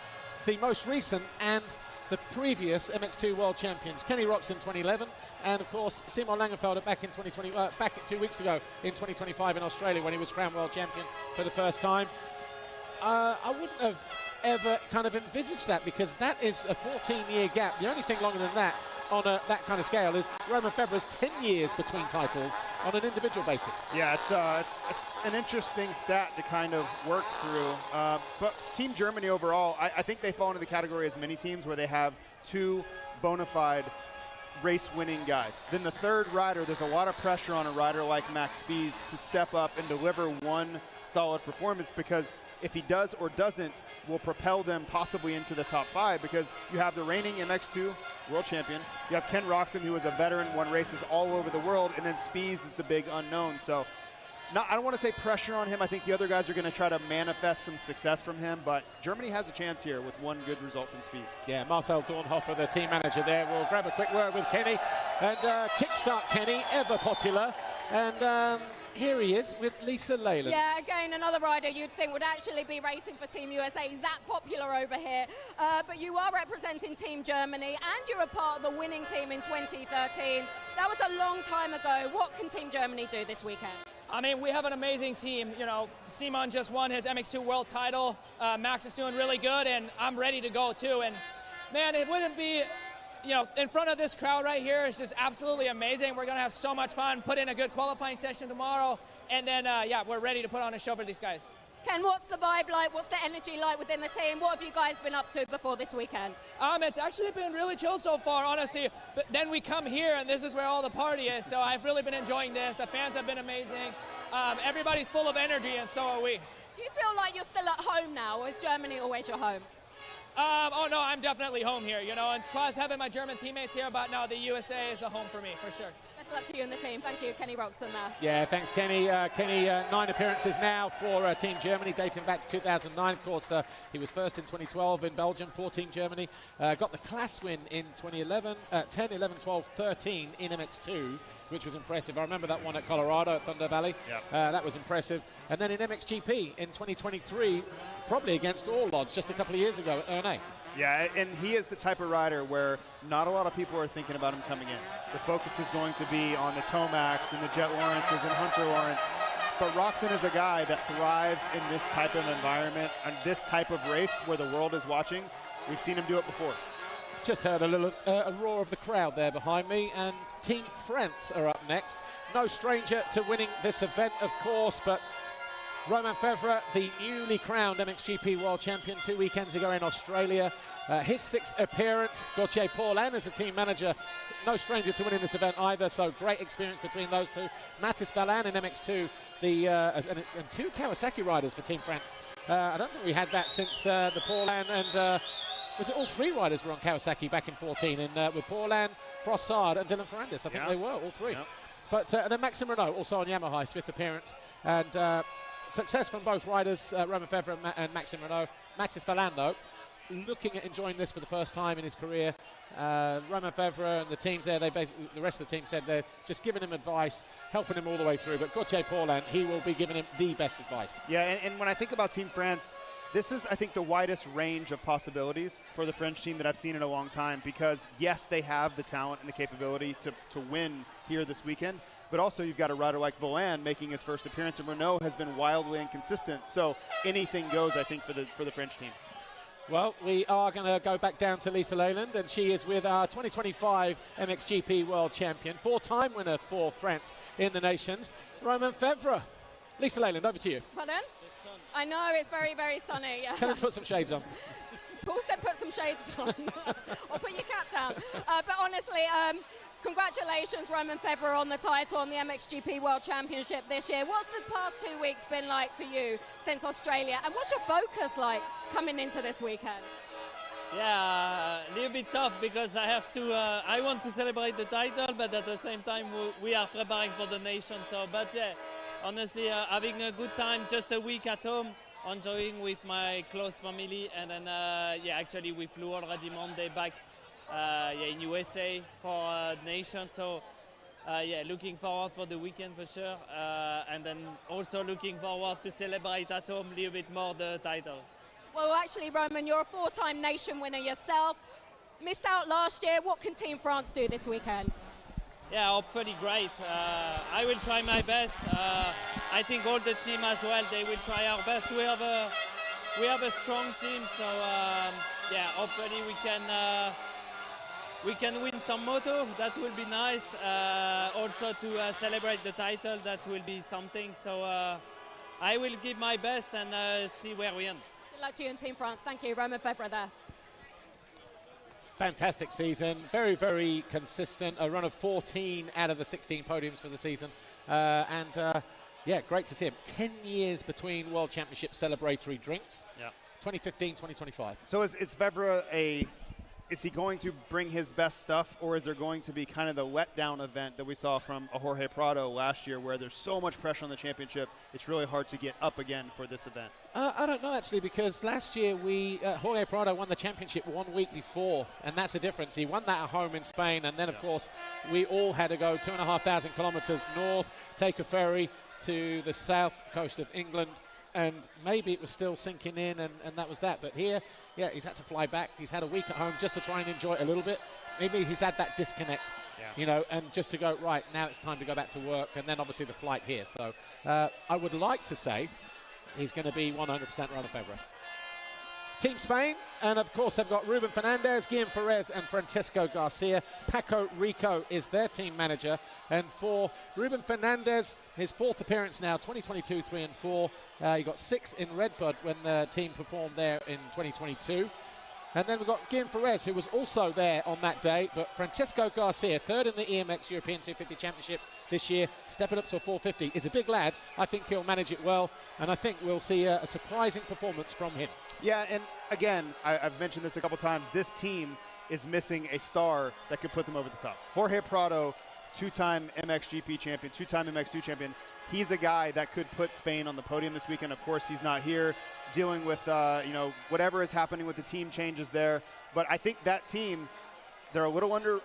the most recent and the previous MX2 World Champions. Kenny Roxon 2011, and of course Simon Langenfelder back in 2020, back 2 weeks ago in 2025 in Australia when he was crowned World Champion for the first time. I wouldn't have ever kind of envisaged that, because that is a 14-year gap. The only thing longer than that on that kind of scale is Roman Febvre's 10 years between titles on an individual basis. Yeah, it's an interesting stat to kind of work through. But Team Germany overall, I think they fall into the category as many teams where they have two bona fide race-winning guys. Then the third rider, there's a lot of pressure on a rider like Max Spies to step up and deliver one solid performance, because if he does or doesn't, will propel them possibly into the top 5, because you have the reigning MX2 world champion, you have Ken Roxon, who is a veteran, won races all over the world, and then Spies is the big unknown. So I don't want to say pressure on him. I think the other guys are going to try to manifest some success from him, but Germany has a chance here with one good result from Spies. Yeah, Marcel Dornhofer, the team manager there, will grab a quick word with Kenny and kickstart Kenny, ever popular. And here he is with Lisa Leyland. Yeah, again, another rider you'd think would actually be racing for Team USA. He's that popular over here. But you are representing Team Germany, and you're a part of the winning team in 2013. That was a long time ago. What can Team Germany do this weekend? I mean, we have an amazing team. You know, Simon just won his MX2 world title. Max is doing really good, and I'm ready to go too. And man, it wouldn't be, you know, in front of this crowd right here, it's just absolutely amazing. We're gonna have so much fun, put in a good qualifying session tomorrow, and then, yeah, we're ready to put on a show for these guys. Ken, what's the vibe like? What's the energy like within the team? What have you guys been up to before this weekend? It's actually been really chill so far, honestly. But then we come here, and this is where all the party is. So I've really been enjoying this. The fans have been amazing. Everybody's full of energy, and so are we. Do you feel like you're still at home now, or is Germany always your home? Oh no, I'm definitely home here, you know, and plus having my German teammates here, but no, the USA is a home for me, for sure. Best of luck to you and the team. Thank you, Kenny Roxon there. Yeah, thanks, Kenny. Kenny, 9 appearances now for Team Germany, dating back to 2009. Of course, he was first in 2012 in Belgium for Team Germany. Got the class win in 2011, 10, 11, 12, 13 in MX2, which was impressive. I remember that one at Colorado at Thunder Valley. Yep. That was impressive. And then in MXGP in 2023, probably against all odds, just a couple of years ago at Ernée. Yeah, and he is the type of rider where not a lot of people are thinking about him coming in. The focus is going to be on the Tomacs and the Jet Lawrences and Hunter Lawrence. But Roxon is a guy that thrives in this type of environment and this type of race where the world is watching. We've seen him do it before. Just heard a little a roar of the crowd there behind me, and Team France are up next. No stranger to winning this event, of course, but Roman Febvre, the newly crowned MXGP World Champion 2 weekends ago in Australia. His 6th appearance. Gauthier Paulin as the team manager. No stranger to winning this event either, so great experience between those two. Mathis Valin in MX2, and 2 Kawasaki riders for Team France. I don't think we had that since the Paulin and... was it all 3 riders were on Kawasaki back in 14, and with Paulin, Frossard and Dylan Ferrandis. I think they were, all 3. Yep. But then Maxime Renault, also on Yamaha, his 5th appearance. And success from both riders, Roman Febvre and Maxime Renault. Mathis Valin, though, looking at enjoying this for the first time in his career. Roman Febvre and the teams there, the rest of the team said they're just giving him advice, helping him all the way through. But Gauthier Paulin, he will be giving him the best advice. Yeah, and when I think about Team France, this is, I think, the widest range of possibilities for the French team that I've seen in a long time, because, yes, they have the talent and the capability to win here this weekend, but also you've got a rider like Valin making his first appearance, and Renault has been wildly inconsistent. So anything goes, I think, for the French team. Well, we are going to go back down to Lisa Leyland, and she is with our 2025 MXGP World Champion, 4-time winner for France in the Nations, Roman Febvre. Lisa Leyland, over to you. Pardon? I know, it's very, very sunny. Tell him to put some shades on. Paul said put some shades on, or put your cap down. But honestly, congratulations, Roman Febvre, on the title on the MXGP World Championship this year. What's the past 2 weeks been like for you since Australia? And what's your focus like coming into this weekend? Yeah, a little bit tough because I have to, I want to celebrate the title, but at the same time we are preparing for the nation. So, but yeah, honestly, having a good time, just a week at home, enjoying with my close family, and then yeah, actually we flew already Monday back yeah, in USA for Nation, so yeah, looking forward for the weekend for sure, and then also looking forward to celebrate at home a little bit more the title. Well, actually, Roman, you're a 4-time Nation winner yourself. Missed out last year. What can Team France do this weekend? Yeah, hopefully great. I will try my best. I think all the team as well, they will try our best. We have a strong team, so yeah, hopefully we can win some moto. That will be nice. Also to celebrate the title, that will be something. So I will give my best and see where we end. Good luck to you and Team France. Thank you, Roman Febvre there. Fantastic season, very, very consistent. A run of 14 out of the 16 podiums for the season. Yeah, great to see him. 10 years between World Championship celebratory drinks. Yeah. 2015, 2025. So is Febvre is he going to bring his best stuff, or is there going to be kind of the letdown event that we saw from a Jorge Prado last year, where there's so much pressure on the championship, it's really hard to get up again for this event? I don't know, actually, because last year Jorge Prado won the championship 1 week before, and that's the difference. He won that at home in Spain, and then, of course, we all had to go 2,500 kilometres north, take a ferry to the south coast of England, and maybe it was still sinking in, and that was that. But here, yeah, he's had to fly back. He's had a week at home just to try and enjoy it a little bit. Maybe he's had that disconnect, you know, and just to go, right, now it's time to go back to work, and then obviously the flight here. So I would like to say he's going to be 100% Roman Febvre. Team Spain, and of course they've got Ruben Fernandez, Guillaume Perez and Francesco Garcia. Paco Rico is their team manager, and for Ruben Fernandez, his 4th appearance now, 2022 3 and 4. He got 6th in Redbud when the team performed there in 2022. And then we've got Guillaume Perez, who was also there on that day, but Francesco Garcia, 3rd in the EMX European 250 Championship this year, stepping up to a 450. Is a big lad. I think he'll manage it well, and I think we'll see a surprising performance from him. Yeah, and again, I've mentioned this a couple times, this team is missing a star that could put them over the top. Jorge Prado, 2-time MXGP champion, 2-time MX2 champion. He's a guy that could put Spain on the podium this weekend. Of course, he's not here, dealing with you know, whatever is happening with the team changes there. But I think that team, they're a little under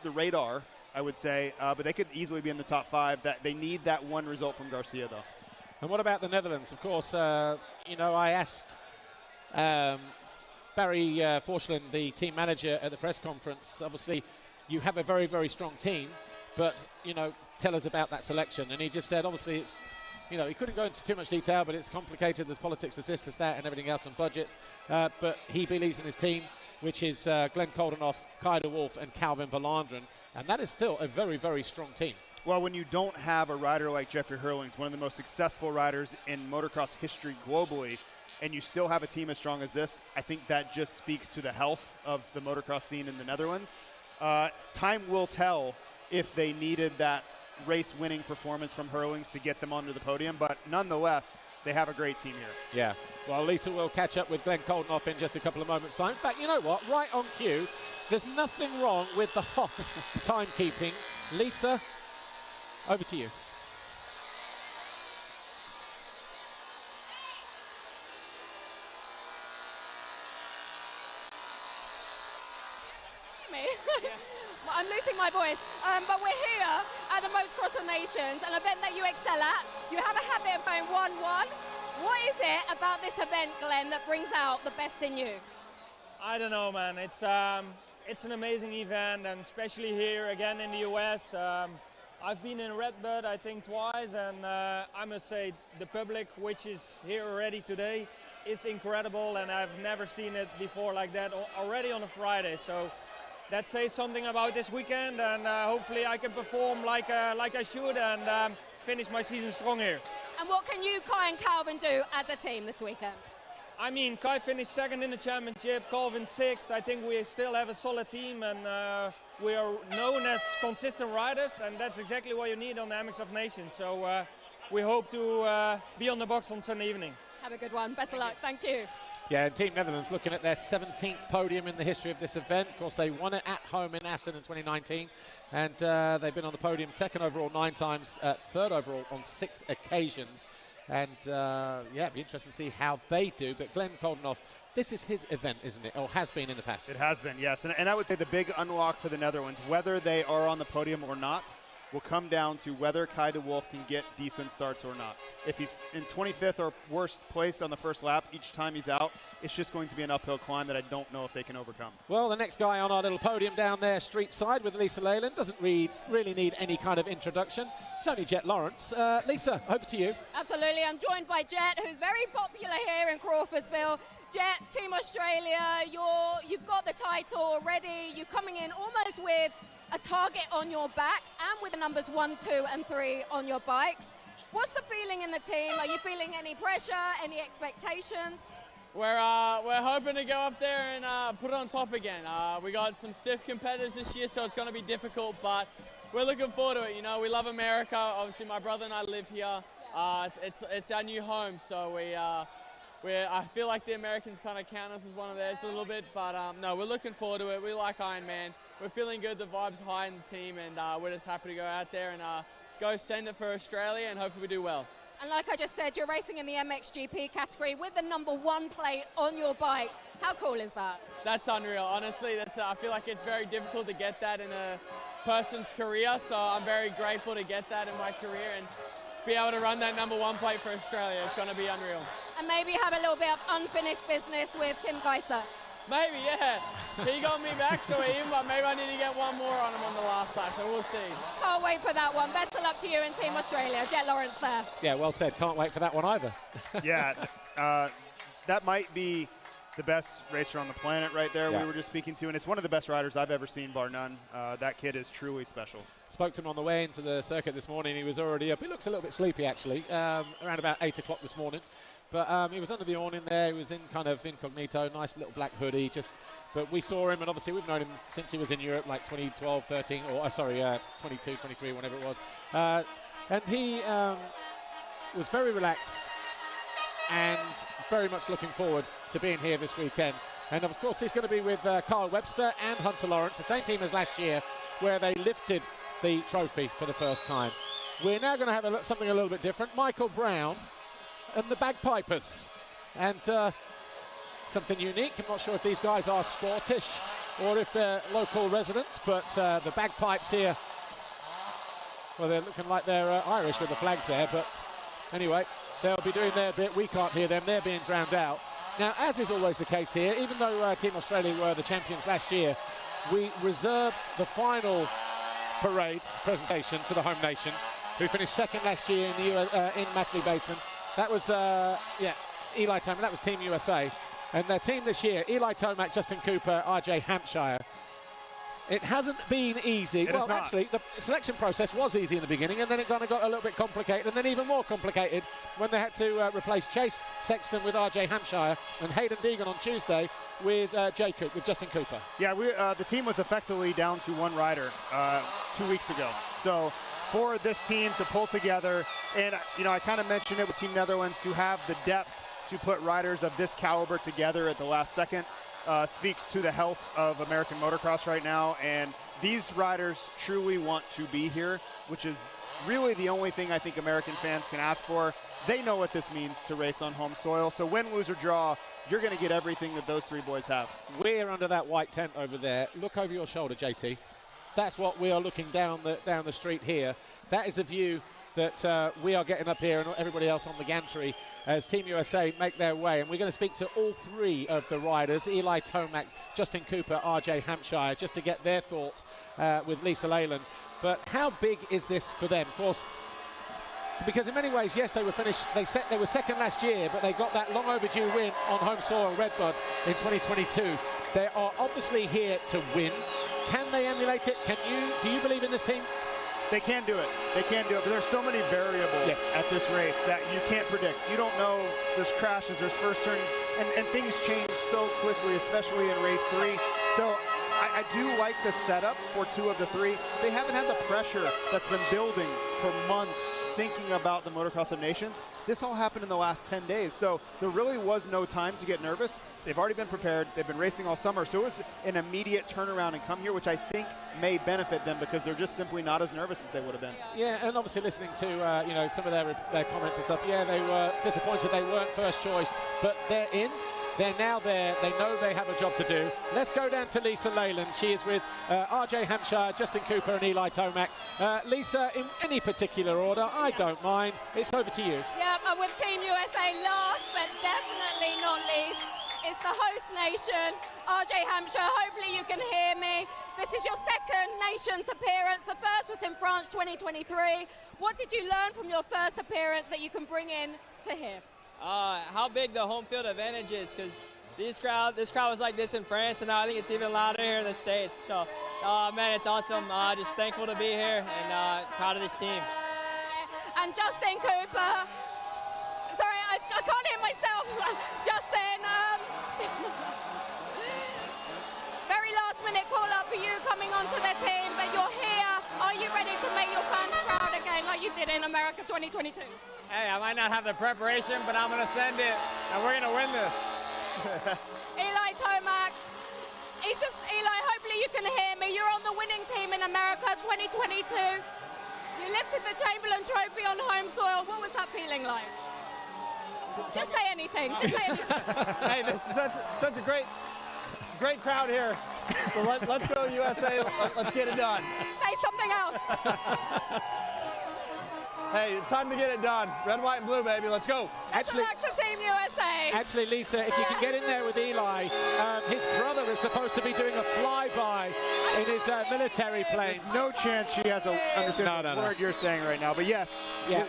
the radar, I would say, but they could easily be in the top 5. That they need that one result from Garcia, though. And what about the Netherlands? Of course, you know, I asked Barry Forslund, the team manager, at the press conference. Obviously, you have a very, very strong team, but, you know, tell us about that selection. And he just said, obviously, it's, you know, he couldn't go into too much detail, but it's complicated. There's politics, there's this, there's that, and everything else, and budgets. But he believes in his team, which is Glenn Koldenoff, Kai de Wolf, and Calvin Verlanderen. And that is still a very, very strong team. Well, when you don't have a rider like Jeffrey Hurlings, one of the most successful riders in motocross history globally, and you still have a team as strong as this, I think that just speaks to the health of the motocross scene in the Netherlands. Time will tell if they needed that race-winning performance from Hurlings to get them onto the podium, but nonetheless, they have a great team here. Yeah. Well, Lisa will catch up with Glenn Koldenoff in just a couple of moments' time. In fact, you know what? Right on cue, there's nothing wrong with the Hoff's timekeeping. Lisa, over to you. I'm losing my voice, but we're here at the Motocross of Nations, an event that you excel at. You have a habit of going 1-1. What is it about this event, Glenn, that brings out the best in you? I don't know, man. It's an amazing event, and especially here again in the US. I've been in Redbud, I think, twice, and I must say the public, which is here already today, is incredible, and I've never seen it before like that already on a Friday. So that says something about this weekend, and hopefully I can perform like I should and finish my season strong here. And what can you, Kai and Calvin, do as a team this weekend? I mean, Kai finished 2nd in the championship, Calvin 6th. I think we still have a solid team, and we are known as consistent riders, and that's exactly what you need on the MX of Nations. So we hope to be on the box on Sunday evening. Have a good one. Best of luck. Thank you. Yeah, and Team Netherlands looking at their 17th podium in the history of this event. Of course, they won it at home in Assen in 2019, and they've been on the podium second overall 9 times, third overall on 6 occasions. And, yeah, it'd be interesting to see how they do. But Glenn Koldenhoff, this is his event, isn't it? Or has been in the past. It has been, yes. And I would say the big unlock for the Netherlands, whether they are on the podium or not, will come down to whether Kai de Wolf can get decent starts or not. If he's in 25th or worst place on the first lap each time he's out, it's just going to be an uphill climb that I don't know if they can overcome. Well, the next guy on our little podium down there, street side, with Lisa Leyland, doesn't really need any kind of introduction. It's only Jet Lawrence. Lisa, over to you. Absolutely. I'm joined by Jet, who's very popular here in Crawfordsville. Jet, Team Australia, you've got the title already. You're coming in almost with a target on your back and with the numbers 1, 2 and 3 on your bikes. What's the feeling in the team? Are you feeling any pressure, any expectations? We're hoping to go up there and put it on top again. We got some stiff competitors this year, so it's going to be difficult, but we're looking forward to it. You know, we love America. Obviously, my brother and I live here. It's our new home, so I feel like the Americans kind of count us as one of theirs a little bit, but no, we're looking forward to it. We like Ironman. We're feeling good. The vibe's high in the team, and we're just happy to go out there and go send it for Australia, and hopefully we do well. And like I just said, you're racing in the MXGP category with the number 1 plate on your bike. How cool is that? That's unreal. Honestly, I feel like it's very difficult to get that in a person's career, so I'm very grateful to get that in my career and be able to run that number 1 plate for Australia. It's going to be unreal. And maybe have a little bit of unfinished business with Tim Geiser. Maybe, yeah. He got me back, so but maybe I need to get one more on him on the last lap, so we'll see. Can't wait for that one. Best of luck to you in Team Australia. Jet Lawrence there. Yeah, well said. Can't wait for that one either. Yeah, that might be the best racer on the planet right there. Yeah. We were just speaking to, and it's one of the best riders I've ever seen, bar none. That kid is truly special. Spoke to him on the way into the circuit this morning. He was already up. He looks a little bit sleepy, actually, around about 8 o'clock this morning. But he was under the awning there. He was in kind of incognito, nice little black hoodie. But we saw him, and obviously we've known him since he was in Europe, like 2012, 13, or 22, 23, whenever it was. And he was very relaxed and very much looking forward to being here this weekend. And of course, he's going to be with Carl Webster and Hunter Lawrence, the same team as last year, where they lifted the trophy for the first time. We're now going to have something a little bit different. Michael Brown and the Bagpipers, and something unique. I'm not sure if these guys are Scottish or if they're local residents, but the bagpipes here, well, they're looking like they're Irish with the flags there, but anyway, they'll be doing their bit. We can't hear them. They're being drowned out. Now, as is always the case here, even though Team Australia were the champions last year, we reserved the final parade presentation to the home nation, who finished second last year in Matterley Basin. That was, Eli Tomac. That was Team USA. And their team this year, Eli Tomac, Justin Cooper, RJ Hampshire. It hasn't been easy. Well, actually, the selection process was easy in the beginning, and then it kind of got a little bit complicated, and then even more complicated when they had to replace Chase Sexton with RJ Hampshire and Hayden Deegan on Tuesday with Justin Cooper. Yeah, the team was effectively down to 1 rider 2 weeks ago. So for this team to pull together, and I kind of mentioned it with Team Netherlands, to have the depth to put riders of this caliber together at the last second speaks to the health of American motocross right now. And these riders truly want to be here, which is really the only thing I think American fans can ask for. They know what this means to race on home soil. So win, lose, or draw, you're going to get everything that those 3 boys have. We're under that white tent over there. Look over your shoulder, JT. That's what we are looking down the street here. That is the view that we are getting up here, and everybody else on the gantry as Team USA make their way. And we're going to speak to all 3 of the riders, Eli Tomac, Justin Cooper, RJ Hampshire, just to get their thoughts with Lisa Leyland. But how big is this for them? Of course, because in many ways, yes, they were finished. They were second last year, but they got that long overdue win on home soil, Redbud, in 2022. They are obviously here to win. Can they emulate it? Do you believe in this team? They can do it. They can do it. But there's so many variables at this race that you can't predict. You don't know. There's crashes. There's first turn. And things change so quickly, especially in race 3. So I do like the setup for 2 of the 3. They haven't had the pressure that's been building for months. thinking about the Motocross of Nations, this all happened in the last 10 days. So there really was no time to get nervous. They've already been prepared. They've been racing all summer. So it was an immediate turnaround and come here, which I think may benefit them because they're just simply not as nervous as they would have been. Yeah, and obviously listening to you know, some of their comments and stuff, yeah, they were disappointed they weren't first choice, but they're in. They're now there. They know they have a job to do. Let's go down to Lisa Leyland. She is with RJ Hampshire, Justin Cooper and Eli Tomac. Lisa, in any particular order, I don't mind. It's over to you. Yeah, I'm with Team USA last, but definitely not least. It's the host nation, RJ Hampshire. Hopefully you can hear me. This is your second nations appearance. The first was in France 2023. What did you learn from your first appearance that you can bring in to here? How big the home field advantage is, because this crowd was like this in France, and now I think it's even louder here in the States. So, man, it's awesome. Just thankful to be here and proud of this team. And Justin Cooper, sorry, I can't hear myself. Justin, very last minute call up for you coming onto the team, but you're here. Are you ready to make your fans proud again like you did in America 2022? Hey, I might not have the preparation, but I'm going to send it, and we're going to win this. Eli Tomac, it's just, Eli, hopefully you can hear me. You're on the winning team in America 2022. You lifted the Chamberlain Trophy on home soil. What was that feeling like? Just say anything. Just say anything. Hey, this is such a great crowd here. So let's go USA. Let's get it done. Say something else. Hey, it's time to get it done. Red, white, and blue, baby. Let's go. Actually, back to Team USA. Actually, Lisa, if you can get in there with Eli, his brother is supposed to be doing a flyby in his military plane. There's no chance she has a understand the word you're saying right now. But yes,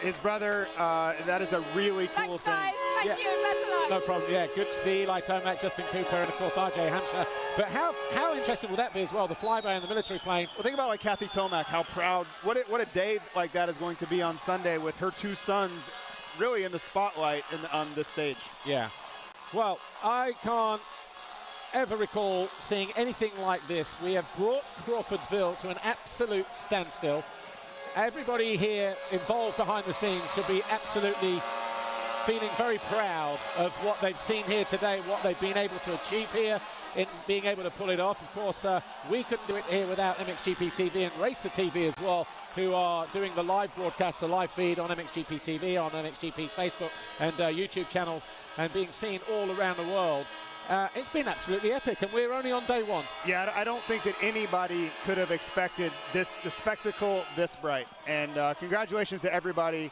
his brother, that is a really cool thing. Guys, thank you. Best of luck. No problem. Yeah, good to see Eli Tomac, Justin Cooper, and of course RJ Hampshire. But how interesting will that be as well? The flyby in the military plane. Well, think about like Kathy Tomac, how proud. What a day like that is going to be on Sunday with her two sons really in the spotlight on this stage. Yeah. Well, I can't ever recall seeing anything like this. We have brought Crawfordsville to an absolute standstill. Everybody here involved behind the scenes should be absolutely feeling very proud of what they've seen here today, what they've been able to achieve here in being able to pull it off. Of course, we couldn't do it here without MXGP TV and Racer TV as well, who are doing the live broadcast, the live feed on MXGP TV, on MXGP's Facebook and YouTube channels, and being seen all around the world. It's been absolutely epic, and we're only on day one. Yeah, I don't think that anybody could have expected the spectacle this bright. And congratulations to everybody.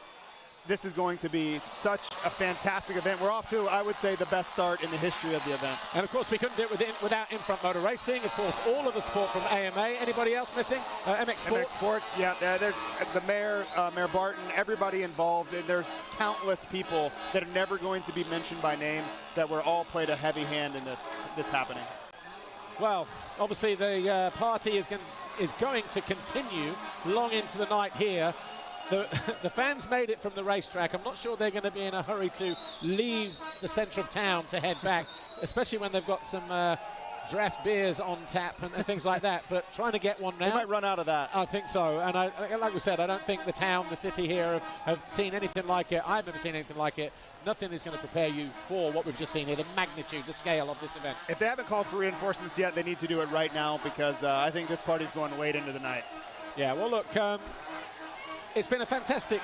This is going to be such a fantastic event. We're off to, I would say, the best start in the history of the event. And of course, we couldn't do it without In-Front Motor Racing. Of course, all of the support from AMA. Anybody else missing? MX Sports? MX Sports, yeah. There's the mayor, Mayor Barton, everybody involved. And there's countless people that are never going to be mentioned by name that were all played a heavy hand in this happening. Well, obviously the party is going to continue long into the night here. The fans made it from the racetrack. I'm not sure they're going to be in a hurry to leave the centre of town to head back, especially when they've got some draft beers on tap and things like that. But trying to get one now. They might run out of that. I think so. And like we said, I don't think the town, the city here have seen anything like it. I've never seen anything like it. Nothing is going to prepare you for what we've just seen here, the magnitude, the scale of this event. If they haven't called for reinforcements yet, they need to do it right now because I think this party's going late into the night. Yeah, well, look, it's been a fantastic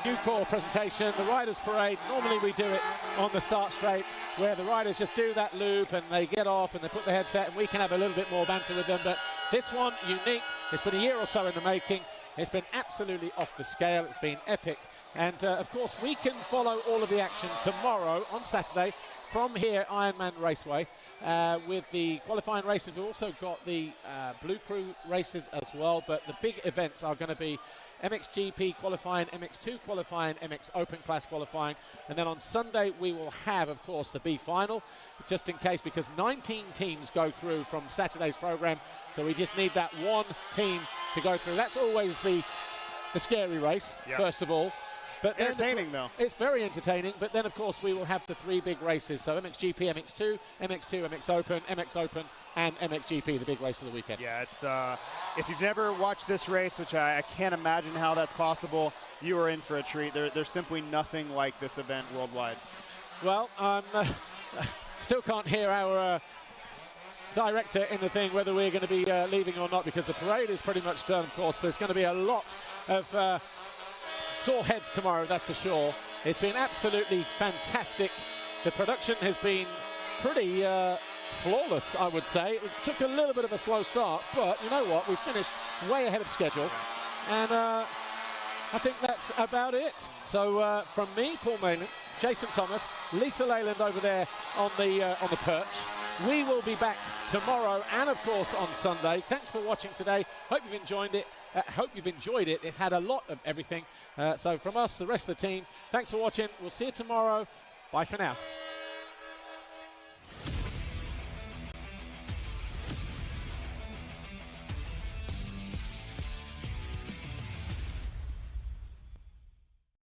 Nucor presentation, the Riders Parade. Normally we do it on the start straight, where the riders just do that loop and they get off and they put the headset and we can have a little bit more banter with them. But this one, unique. It's been a year or so in the making. It's been absolutely off the scale. It's been epic. And, of course, we can follow all of the action tomorrow on Saturday from here, Ironman Raceway, with the qualifying races. We've also got the Blue Crew races as well. But the big events are going to be MXGP qualifying, MX2 qualifying, MX Open Class qualifying. And then on Sunday, we will have, of course, the B final, just in case, because 19 teams go through from Saturday's program. So we just need that one team to go through. That's always the scary race, first of all. But entertaining, though. It's very entertaining. But then, of course, we will have the three big races. So MXGP, MX2, MX Open, MX Open, and MXGP, the big race of the weekend. Yeah, it's if you've never watched this race, which I can't imagine how that's possible, you are in for a treat. There's simply nothing like this event worldwide. Well, still can't hear our director in the thing whether we're going to be leaving or not, because the parade is pretty much done. Of course, there's going to be a lot of sore heads tomorrow, that's for sure. It's been absolutely fantastic. The production has been pretty flawless, I would say. It took a little bit of a slow start, but you know what? We finished way ahead of schedule, and I think that's about it. So from me, Paul Mayland, Jason Thomas, Lisa Leyland over there on the perch. We will be back tomorrow and, of course, on Sunday. Thanks for watching today. Hope you've enjoyed it. It's had a lot of everything. So from us, the rest of the team, thanks for watching. We'll see you tomorrow. Bye for now.